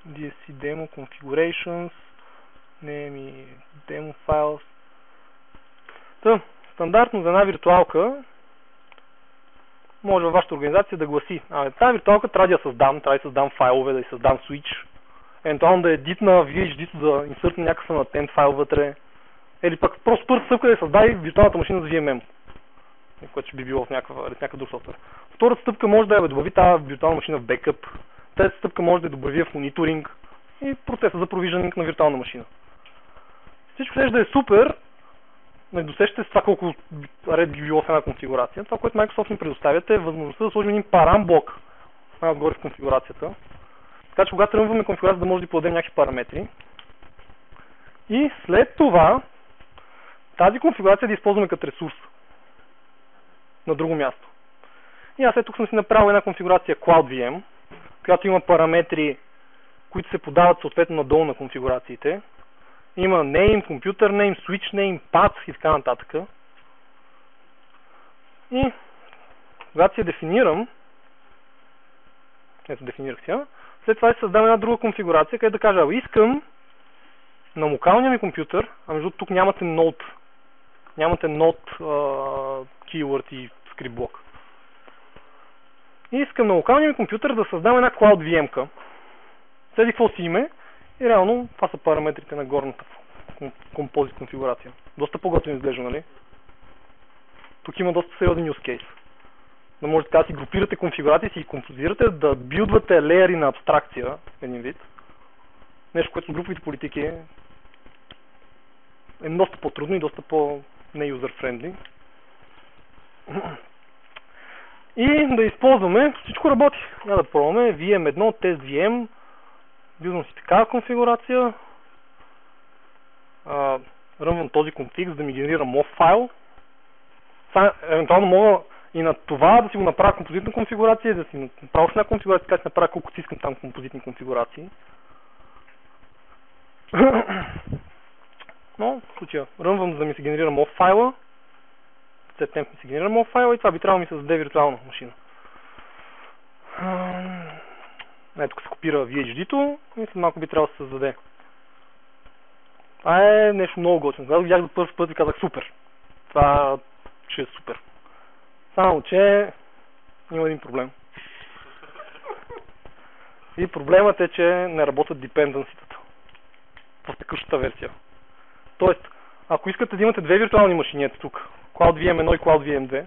DSC Demo Configurations, name Demo Files. Стандартно за една виртуалка може във вашата организация да гласи, тази виртуалка трябва да я създам, трябва да създам файлове, да я създам switch, евентуално да едитна VHD-то, да инсъртна някакъв натен файл вътре, или пък просто първа стъпка да я създаде виртуалната машина за VMM, което ще би било в някакъв друг софтуер. Втората стъпка може да я добави тази виртуална машина в бекъп, третата стъпка може да я добави в мониторинг и процеса за провиждане на виртуална машина. Всичко ще да е супер, не досещате с това колко ред би било в една конфигурация. Това, което Microsoft ни предоставят е възможността да сложим един парам-блок най-отгоре в конфигурацията. Така че когато тръгваме конфигурация да може да подадем някакви параметри. И след това тази конфигурация да използваме като ресурс на друго място. И аз тук съм си направил една конфигурация CloudVM, която има параметри, които се подават съответно надолу на конфигурациите. Има name, computer name, switch name, path и така нататък. И когато се дефинирам, ето дефинирах сега, след това ще създам една друга конфигурация, където да кажа, искам на локалния ми компютър, между тук нямате node keyword и script блок. И искам на локалния ми компютър да създам една Cloud VM-ка. Следи какво си име и реално това са параметрите на горната композит конфигурация. Доста по-готино изглежда, нали? Тук има доста сериозен use case. Да може така да си групирате конфигурации, си композирате, да билдвате леери на абстракция в един вид. Нещо, което с груповите политики е доста по-трудно и доста по-не-юзер-френдли. И да използваме, всичко работи. Да пробваме VM1, test VM, Билдвам си такава конфигурация. Рънвам този config, за да ми генерира MOV файл. Евентуално мога и на това да си го направя композитна конфигурация, да си направя още една конфигурация, така си направя колкото искам там композитни конфигурации. Но в случая рънвам, за да ми се генерира MOV файла. След темп ми се генерира MOV файла и това би трябвало да ми създаде виртуална машина. Тук се копира VHD-то и след малко би трябвало да се създаде. Това е нещо много готино. Когато видях за първ път и казах супер. Това ще е супер. Само че има един проблем. И проблемът е, че не работят dependency-тата в текущата версия. Тоест, ако искате да имате две виртуални машини, ето тук, Cloud VM1 и Cloud VM2,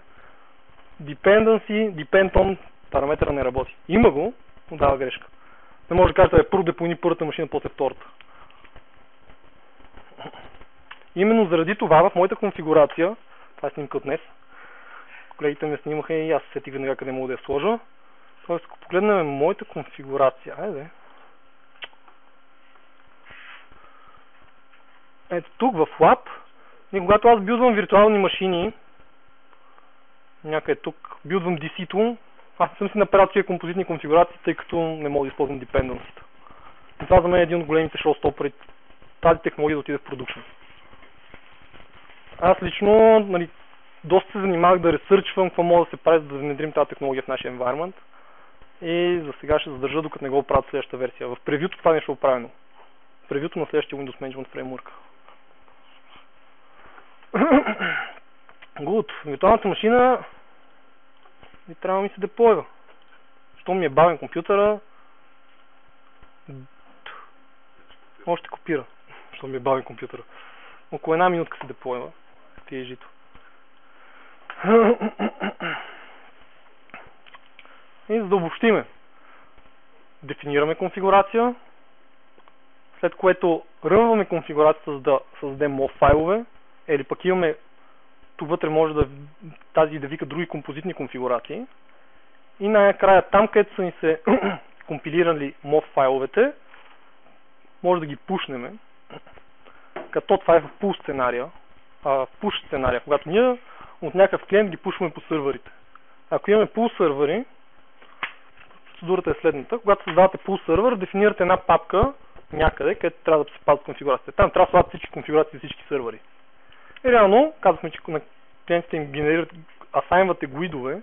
dependency, depend on параметъра не работи. Има го, но дава грешка. Не може да кажете, първо депони първата машина, после втората. Именно заради това в моята конфигурация, това е снимка от днес, колегите ме снимаха и аз сетих веднага къде мога да я сложа. Тоест, ако погледнем моята конфигурация, ето тук в Lab, и когато аз билдвам виртуални машини, някъде тук, билдвам DC-то, аз не съм си направил такива композитни конфигурации, тъй като не мога да използвам dependency-та. И това за мен е един от големите showstopper. Тази технология да отиде в продукшн. Аз лично, доста се занимавах да ресърчвам какво може да се прави, за да внедрим тази технология в нашия environment. И за сега ще задържа, докато не го правят следващата версия. В превюто това нещо е правено. В превюто на следващия Windows Management Framework. Good. Виртуалната машина и трябва да ми се деплойва. Що ми е бавен компютъра, още копира. Що ми е бавен компютъра. Около една минутка се деплойва. PHG-то. И за да обобщиме. Дефинираме конфигурация, след което рънваме конфигурацията, за да създадем MOV файлове, или пък имаме тук вътре може да вика други композитни конфигурации. И накрая там, където са ни се компилирали MOV файловете, може да ги пушнеме. Като това е в pull сценария. Push сценария, когато ние от някакъв клиент ги пушваме по сървърите. Ако имаме pull сървъри, процедурата е следната. Когато създавате pull сървър, дефинирате една папка някъде, където трябва да се пазят конфигурациите. Там трябва да слагат всички конфигурации, всички сървъри. И реално, казахме, че на клиентите им генерират, асайнвате гуидове.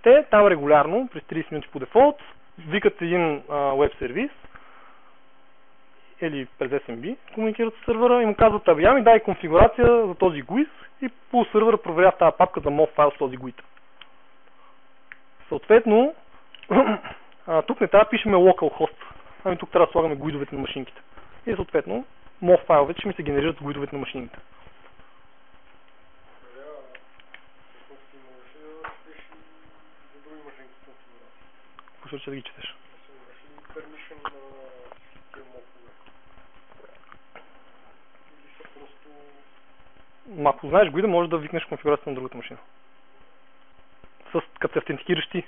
Те там регулярно, през 30 минути по дефолт, викат един веб сервис или през SMB, комуникират с сървъра и му казват, я ми дай конфигурация за този GUID и по сървъра проверя в тази папка за MOV файл с този GUID. Съответно, тук не трябва да пишеме localhost, ами тук трябва да слагаме GUID-овете на машинките. И съответно, MOV файловете ще ми се генерират с GUID-овете на машините. Какво ще да ги четеш? Ако знаеш GUID, може да викнеш конфигурацията на другата машина. Като се автентикираш ти.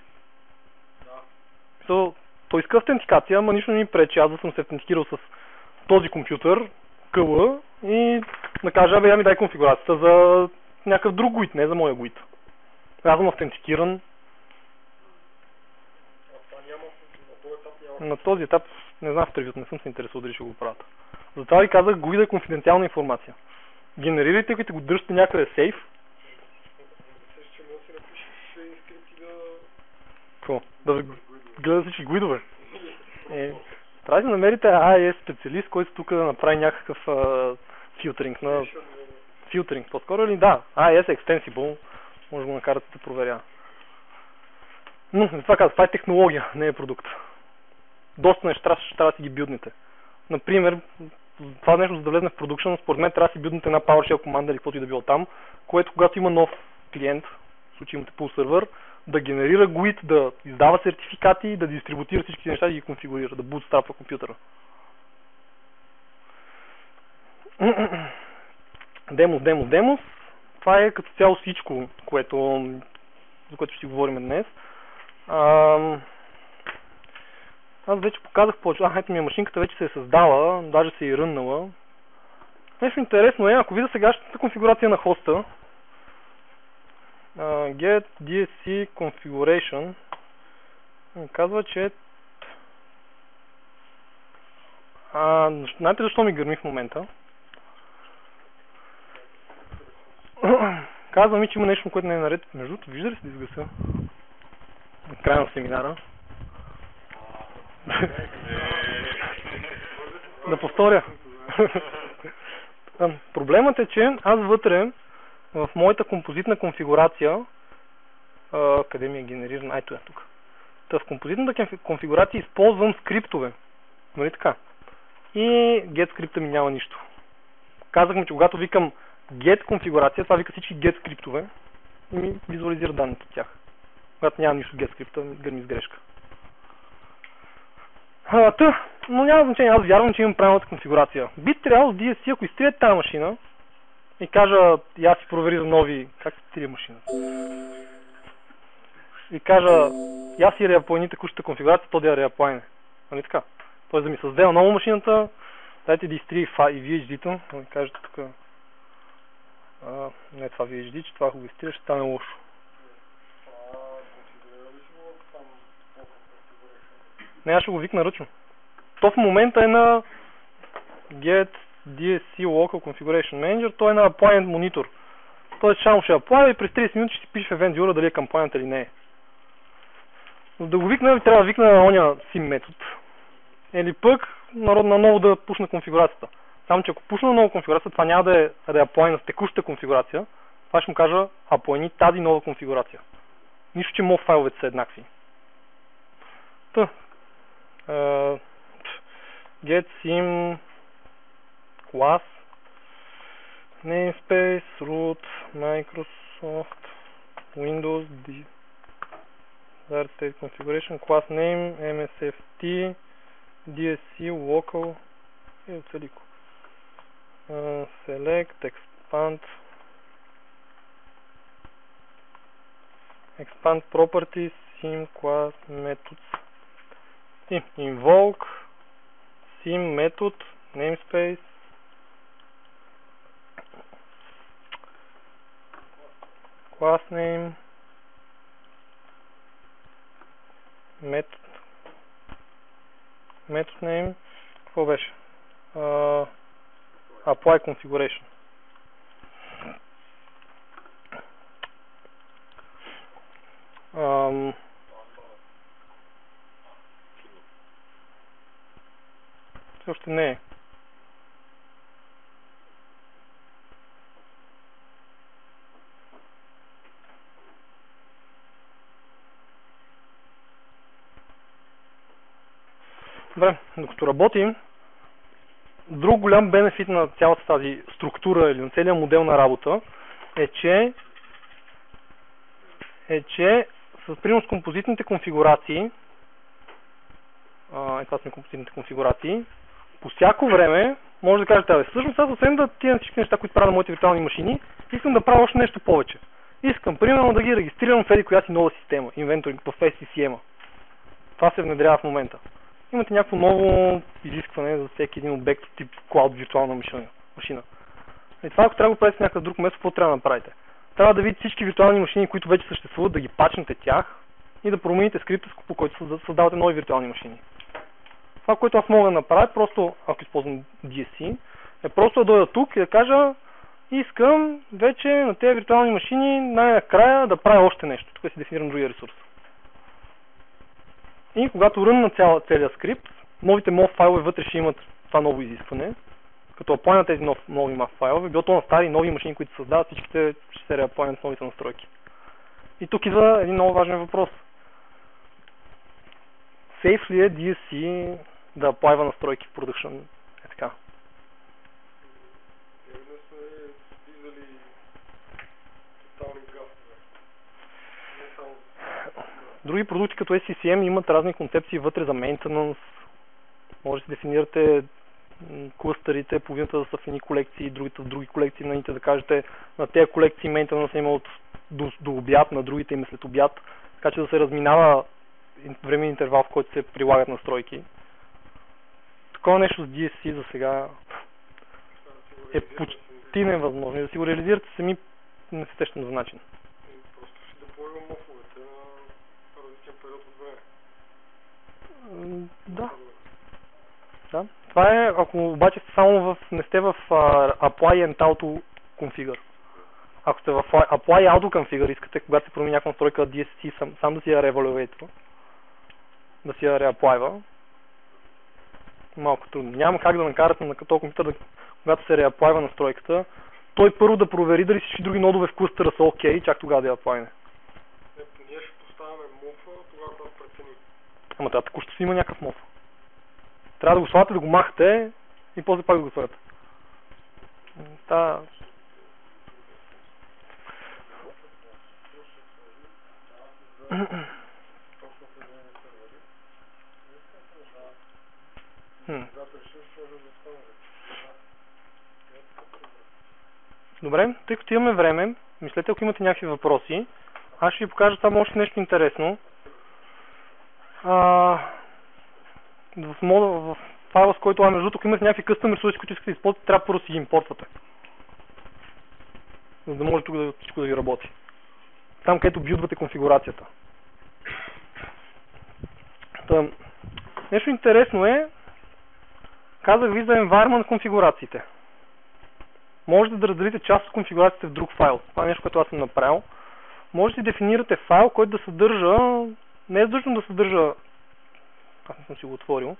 Да. Той иска автентикация, ама нищо не ми пречи. Аз да съм се автентикирал с този компютър, къла, и да кажа, я ми дай конфигурацията за някакъв друг GUID, не за моя GUID. Аз съм автентикиран. На този етап не знам в превюто, не съм се интересувал дали ще го правят. Затова ви казах, GUID е конфиденциална информация. Генерирайте, като го държите някъде сейф. Какво? Да гледа всички GUID-ове? Трябва да намерите AES специалист, който тук да направи някакъв филтринг на... Филтринг по-скоро или да, AES е extensible, може да го накарате да проверя. Но, това казах, това е технология, не е продукт. Доста неща ще трябва да си ги билднете. Например, това нещо, за да влезне в продукшн, според мен трябва да си билднете една PowerShell команда или каквото и да било там, което когато има нов клиент, в случай имате pull сервер, да генерира GUID, да издава сертификати, да дистрибутира всички неща и ги конфигурира, да bootstrapва компютъра. Демос. Това е като цяло всичко, за което ще си говорим днес. Аз вече показах повече. Ето ми машинката вече се е създала, даже се е ръннала. Нещо интересно е, ако видя сегашната конфигурация на хоста, get DSC configuration, казва, че знаете защо ми гърми в момента? Казва ми, че има нещо, което не е наред. Между другото, вижда ли се да изгаса? На края на семинара. Да повторя. Проблемът е, че аз вътре в моята композитна конфигурация, къде ми е генерирана? Ето е тук. В композитната конфигурация използвам скриптове. Нали така? И get скрипта ми няма нищо. Казахме, че когато викам get конфигурация, това вика всички get скриптове и ми визуализира данните от тях. Когато няма нищо get скрипта, гърми с грешка. Но няма значение, аз вярвам, че имам правилната конфигурация. Би трябвало с DSC, ако изтрия тази машина и кажа, я си провери за нови, как се трие машина? И кажа, я си реаплайни текущата конфигурация, то да я реаплайне. Нали така? Тоест да ми създаде нова машината, дайте да изтрие и VHD-то, да кажете тук, не това VHD, че това ако го изтрия, ще стане лошо. Не, аз ще го викна ръчно. То в момента е на get DSC local configuration manager, той е на appliant monitor. Тоест само ще apply и през 30 минути ще си пише в event viewer дали е към appliant или не е. За да го викна, трябва да викна на оня sim метод. Или пък наново да пушна конфигурацията. Само че ако пушна нова конфигурация, това няма да е apply с текущата конфигурация. Това ще му кажа apply тази нова конфигурация. Нищо, че мов файловете са еднакви. Get sim class namespace root Microsoft Windows Desired state configuration class name MSFT DSC local и оцелико select expand properties sim class methods и invoke sim method namespace class name method name, какво беше? Apply configuration. Още не е. Добре, докато работим, друг голям бенефит на цялата тази структура или на целият модел на работа е, че с примерно с композитните конфигурации, това са композитните конфигурации, по всяко време може да кажете, всъщност аз освен да тия всички неща, които правя на моите виртуални машини, искам да правя още нещо повече. Искам, примерно, да ги регистрирам в коя си нова система, инвентори в SCCM-а. Това се внедрява в момента. Имате някакво ново изискване за всеки един обект от тип Cloud виртуална машина. И това, ако трябва да го правите в някакъв друг место, какво трябва да направите? Трябва да видите всички виртуални машини, които вече съществуват, да ги пачнете тях и да промените скрипта, по който създавате нови виртуални машини. Това, което аз мога да направя, просто, ако използвам DSC, е просто да дойда тук и да кажа, искам вече на тези виртуални машини най-накрая да правя още нещо. Тук си дефинирам другия ресурс. И когато рънна целият скрипт, новите MOV файлове вътре ще имат това ново изискване. Като аплайна тези нови MOV файлове, било то на стари нови машини, които създават, всичките ще се реаплайнат с новите настройки. И тук идва един много важен въпрос. Сейф ли е DSC да аплайва настройки в production? Е така. Други продукти като SCCM имат разни концепции вътре за maintenance. Може да дефинирате клъстерите, половината да са в едни колекции, другите в други колекции, на да кажете на тези колекции maintenance има до обяд, на другите има след обяд. Така че да се разминава временен интервал, в който се прилагат настройки. Такова нещо с DSC за сега е почти невъзможно. И да си го реализирате сами не се сещам за начин. Просто ще деплойва мофовете на различен период от време. Да. Да. Това е, ако обаче не сте в Apply and Auto Configure. Ако сте в Apply Auto Configure, искате, когато се промени някаква настройка DSC, сам да си я революейтва, да си я реаплайва. Малко трудно. Няма как да накарате на този компютър, когато се реаплайва настройката, той първо да провери дали всички други нодове в клъстера са окей, чак тогава да я аплайне. Ние ще поставяме мофа, тогава да преценим. Ама трябва току-що си има някакъв моф. Трябва да го слагате, да го махате и после пак да го слагате. Добре, тъй като имаме време, мислете, ако имате някакви въпроси, аз ще ви покажа само още нещо интересно. В файла, с който между другото, ако имате някакви къстъм ресурси, които искате да използвате, трябва първо да си ги импортвате. За да може тук всичко да ви работи. Там, където билдвате конфигурацията. Нещо интересно е, казах ви за environment конфигурациите. Можете да разделите част от конфигурациите в друг файл. Това е нещо, което аз съм направил. Можете да дефинирате файл, който да съдържа, не е задължително да съдържа, аз не съм си го отворил,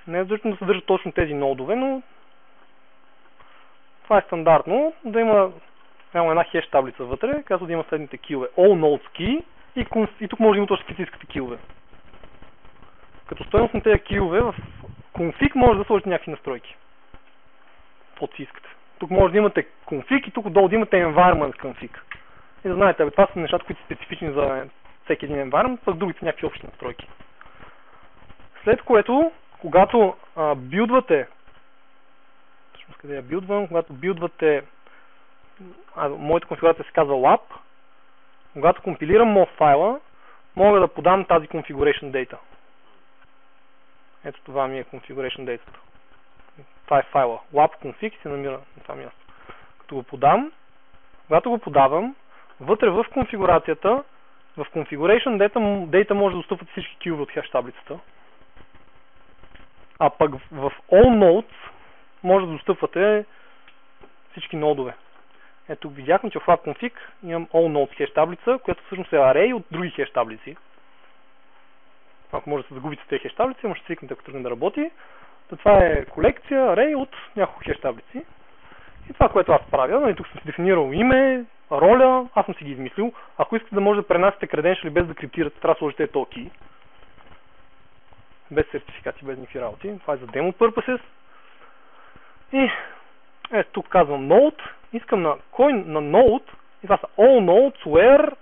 не е задължително да съдържа точно тези нодове, но това е стандартно, да има една хеш таблица вътре, която да има следните килове. All nodes key и тук може да има точно каквито искате килове. Като стойност на тези килове в config може да сложите някакви настройки. Каквото си искате. Тук може да имате config и тук отдолу да имате environment config. И да знаете, това са нещата, които са специфични за всеки един environment, пък другите някакви общи настройки. След което, когато билдвате, всъщност къде я билдвам, когато билдвате, моята конфигурация се казва lab, когато компилирам MOV файла, мога да подам тази configuration data. Ето това ми е configuration data. Това е файла. lab config се намира на това място. Като го подам, когато го подавам, вътре в конфигурацията, в configuration data може да достъпват всички килове от хеш таблицата. А пък в all nodes може да достъпвате всички нодове. Ето видяхме, че в lab config имам all nodes хеш таблица, която всъщност е array от други хеш таблици. Ако може да се загубите с тези хеш таблици, може да свикнете, ако тръгне да работи. Това е колекция, array от няколко хеш таблици. И това, което аз правя, тук съм си дефинирал име, роля, аз съм си ги измислил. Ако искате да може да пренасите credential без да криптирате, трябва да сложите токи. Без сертификати, без никакви работи. Това е за demo purposes. И ето тук казвам node. Искам на node. И това са all nodes where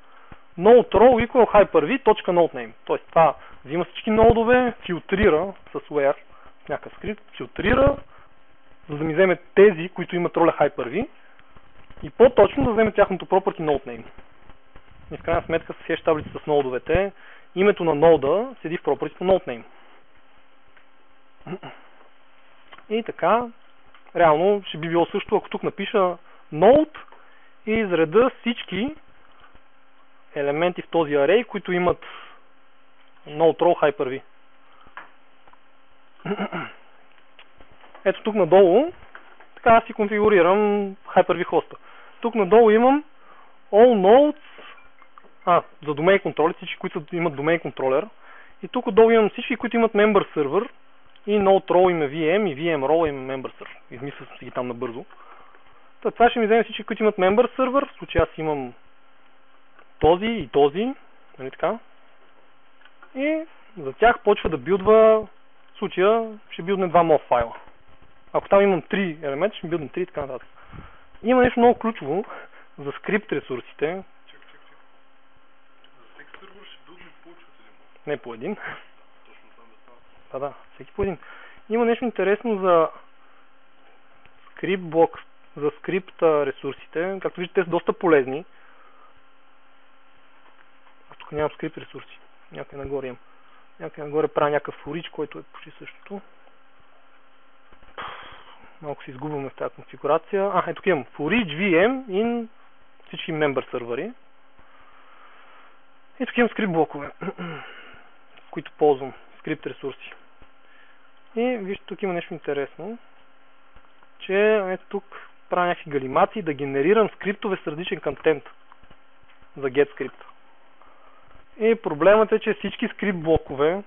node row equal hyper-v.node-name. Тоест това взима всички нодове, филтрира с where, някакъв скрипт, филтрира, за да ми вземе тези, които имат роля Hyper-V и по-точно да вземе тяхното property node name. И в крайна сметка с хеш таблица с нодовете, името на нода седи в property node name. И така, реално ще би било също, ако тук напиша node и изреда всички елементи в този array, които имат node row Hyper-V. Ето тук надолу, така аз си конфигурирам Hyper-V хоста. Тук надолу имам all nodes, за domain controller, всички, които имат domain controller. И тук отдолу имам всички, които имат member server и node row има VM и VM row има member server. Измислил съм си ги там набързо. Това ще ми вземе всички, които имат member server. В случая аз имам този и този, нали така. И за тях почва да билдва, в случая ще билдне два MOV файла. Ако там имам 3 елемента, ще ми билдне 3 и така нататък. Има нещо много ключово за скрипт ресурсите. Чакай. За всеки сервер ще билдне повече от един. Не по един. Точно там да става. Да, всеки по един. Има нещо интересно за скрипт блок, за скрипт ресурсите. Както виждате, те са доста полезни. Аз тук нямам скрипт ресурси. Някъде нагоре имам. Някъде нагоре правя някакъв форич, който е почти същото. Малко се изгубваме в тази конфигурация. Ето тук имам for each VM in всички member сървъри. И тук имам скрипт блокове, в които ползвам скрипт ресурси. И вижте, тук има нещо интересно, че ето тук правя някакви галимати да генерирам скриптове с различен контент за GetScript. И проблемът е, че всички скрипт блокове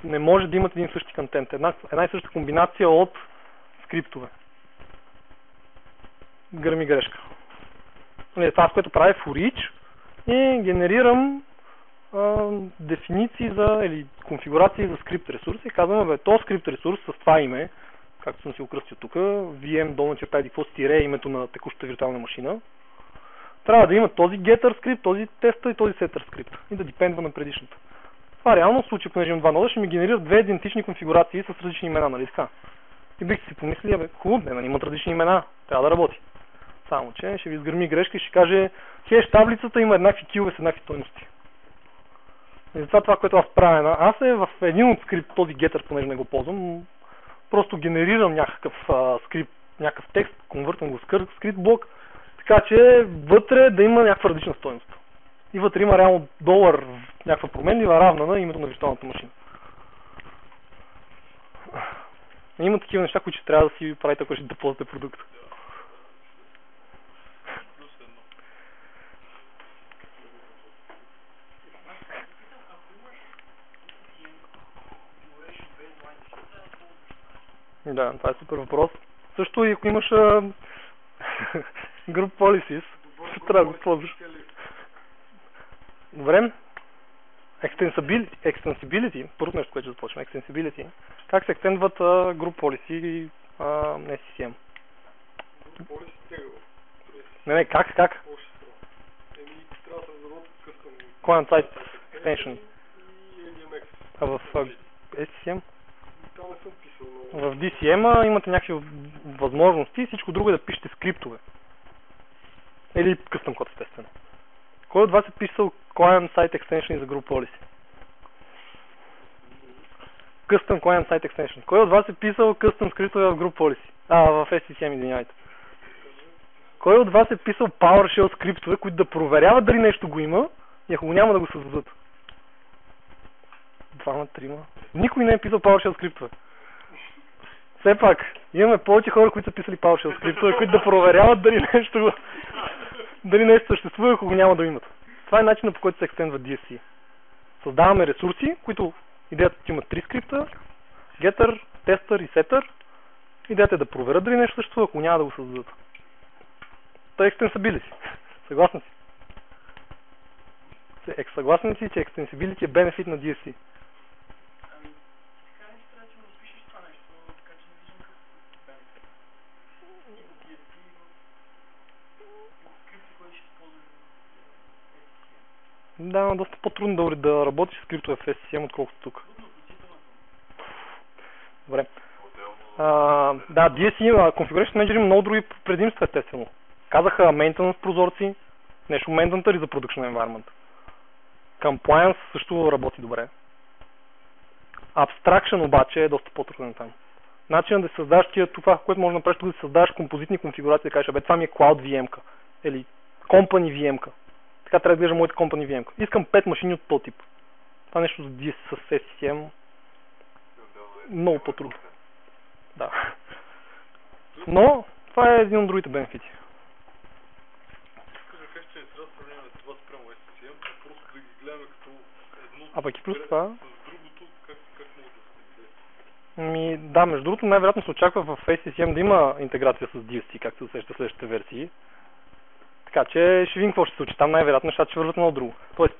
не може да имат един същи контент. Една и съща комбинация от скриптове. Гърми грешка. Това, което правя for each и генерирам дефиниции или конфигурации за скрипт ресурси. Казваме, то скрипт ресурс с това име, както съм си окръстил тук, VM долна-черта тире името на текущата виртуална машина, трябва да има този getter скрипт, този tester и този setter скрипт и да депендва на предишната. Това реално в случай, понеже имам два нода, ще ми генерира две идентични конфигурации с различни имена, нали така? И бихте си помислили, хубаво, не имат различни имена, трябва да работи. Само че ще ви изгърми грешка и ще каже, хеш таблицата има еднакви килове с еднакви стойности. И затова това, което аз правя, аз в един от скрипт, този getter, понеже не го ползвам, просто генерирам някакъв скрипт, някакъв текст, конвъртвам го в скрипт блок, така че вътре да има някаква различна стойност. И вътре има реално долар, някаква променлива равна на името на виртуалната машина. Има такива неща, които ще трябва да си правите, ако ще да ползвате продукт. Да, това е супер въпрос. Също и ако имаш Group Policies, ще трябва да го ползваш. Добре. Extensibility, първо нещо, което ще започваме. Extensibility. Как се екстендват Group Policy и SCCM? Group Policy Не, как? трябва да се зададат къстъм. Client-side extension. И ADMX. А в SCCM? Там не съм писал, но... В DCM имате някакви възможности и всичко друго е да пишете скриптове. Или custom код, естествено. Кой от вас е писал Client-side extension за Group Policy? Custom Client-side extension. Кой от вас е писал custom скриптове в Group Policy? В SCCM, извинявайте. Кой от вас е писал PowerShell скриптове, които да проверяват дали нещо го има и ако го няма да го създадат? Двама, трима. Никой не е писал PowerShell скриптове. Все пак, имаме повече хора, които са писали PowerShell скриптове, които да проверяват дали нещо съществува, ако го няма да имат. Това е начинът, по който се екстендва DSC. Създаваме ресурси, които идеята е, имат три скрипта, getter, tester и setter. Идеята е да проверят дали нещо съществува, ако няма да го създадат. Та extensibility. Съгласни си? Съгласни си, че extensibility е бенефит на DSC. Да, доста по-трудно да работиш с скриптове в SCCM, отколкото тук. Добре. Да, DSC, Configuration Manager има много други предимства, естествено. Казаха maintenance прозорци, нещо mandatory за production environment. Compliance също работи добре. Abstraction обаче е доста по-труден там. Начинът да създаваш това, което може да направиш, да създаваш композитни конфигурации, да кажеш, това ми е Cloud VM-ка или Company VM-ка. Така трябва да гледам моите Company VM-ка. Искам 5 машини от този тип. Това нещо за DSC с SCCM много по-трудно. Да. Но това е един от другите бенефити. Кажа как ще трябва да сравняваме това спрямо SCCM, просто да ги гледаме като едно А пък и плюс това... с другото, как може да се гледа? Да, между другото най-вероятно се очаква в SCCM да има интеграция с DSC, както се сеща в следващите версии. Така че ще видим какво ще се случи. Там най-вероятно нещата ще върват много друго. Тоест,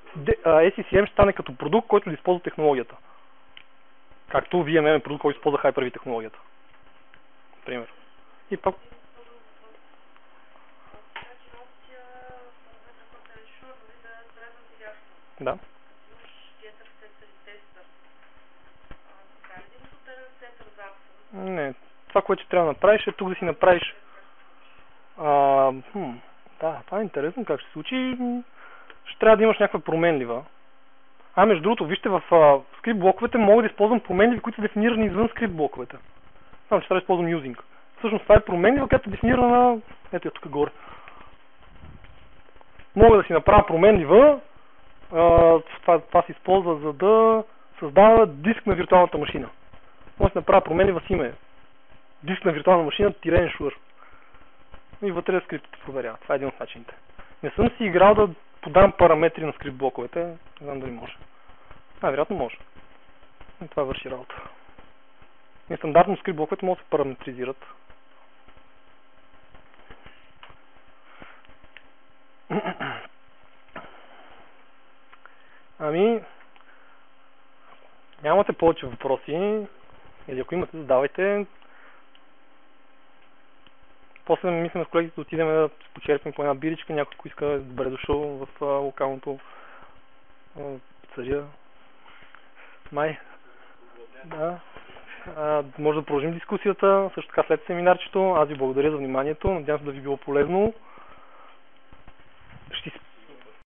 SCCM ще стане като продукт, който да използва технологията. Както VMM е продукт, който използва Hyper-V технологията. Например. И пак... Да. Не. Това, което ще трябва да направиш е тук да си направиш... Да, това е интересно как ще се случи. Ще трябва да имаш някаква променлива. Между другото, вижте, в скрипт блоковете мога да използвам променливи, които са дефинирани извън скрипт блоковете. Само, че трябва да използвам using. Всъщност това е променлива, която е дефинирана, ето я тук горе. Мога да си направя променлива, това се използва за да създава диск на виртуалната машина. Може да направя променлива с име. Диск на виртуална машина ensure. И вътре скриптът проверява. Това е един от начините. Не съм си играл да подам параметри на скрипт блоковете. Не знам дали може. Вероятно може. И това върши работа. Нестандартно скрипт блоковете могат да се параметризират. Нямате повече въпроси. Или ако имате, задавайте. После мислим с колегите да отидем да почерпим по една биричка, някой, ако иска, добре дошъл в локалното пицария. Май. Да. Може да продължим дискусията, също така след семинарчето. Аз ви благодаря за вниманието, надявам се да ви било полезно.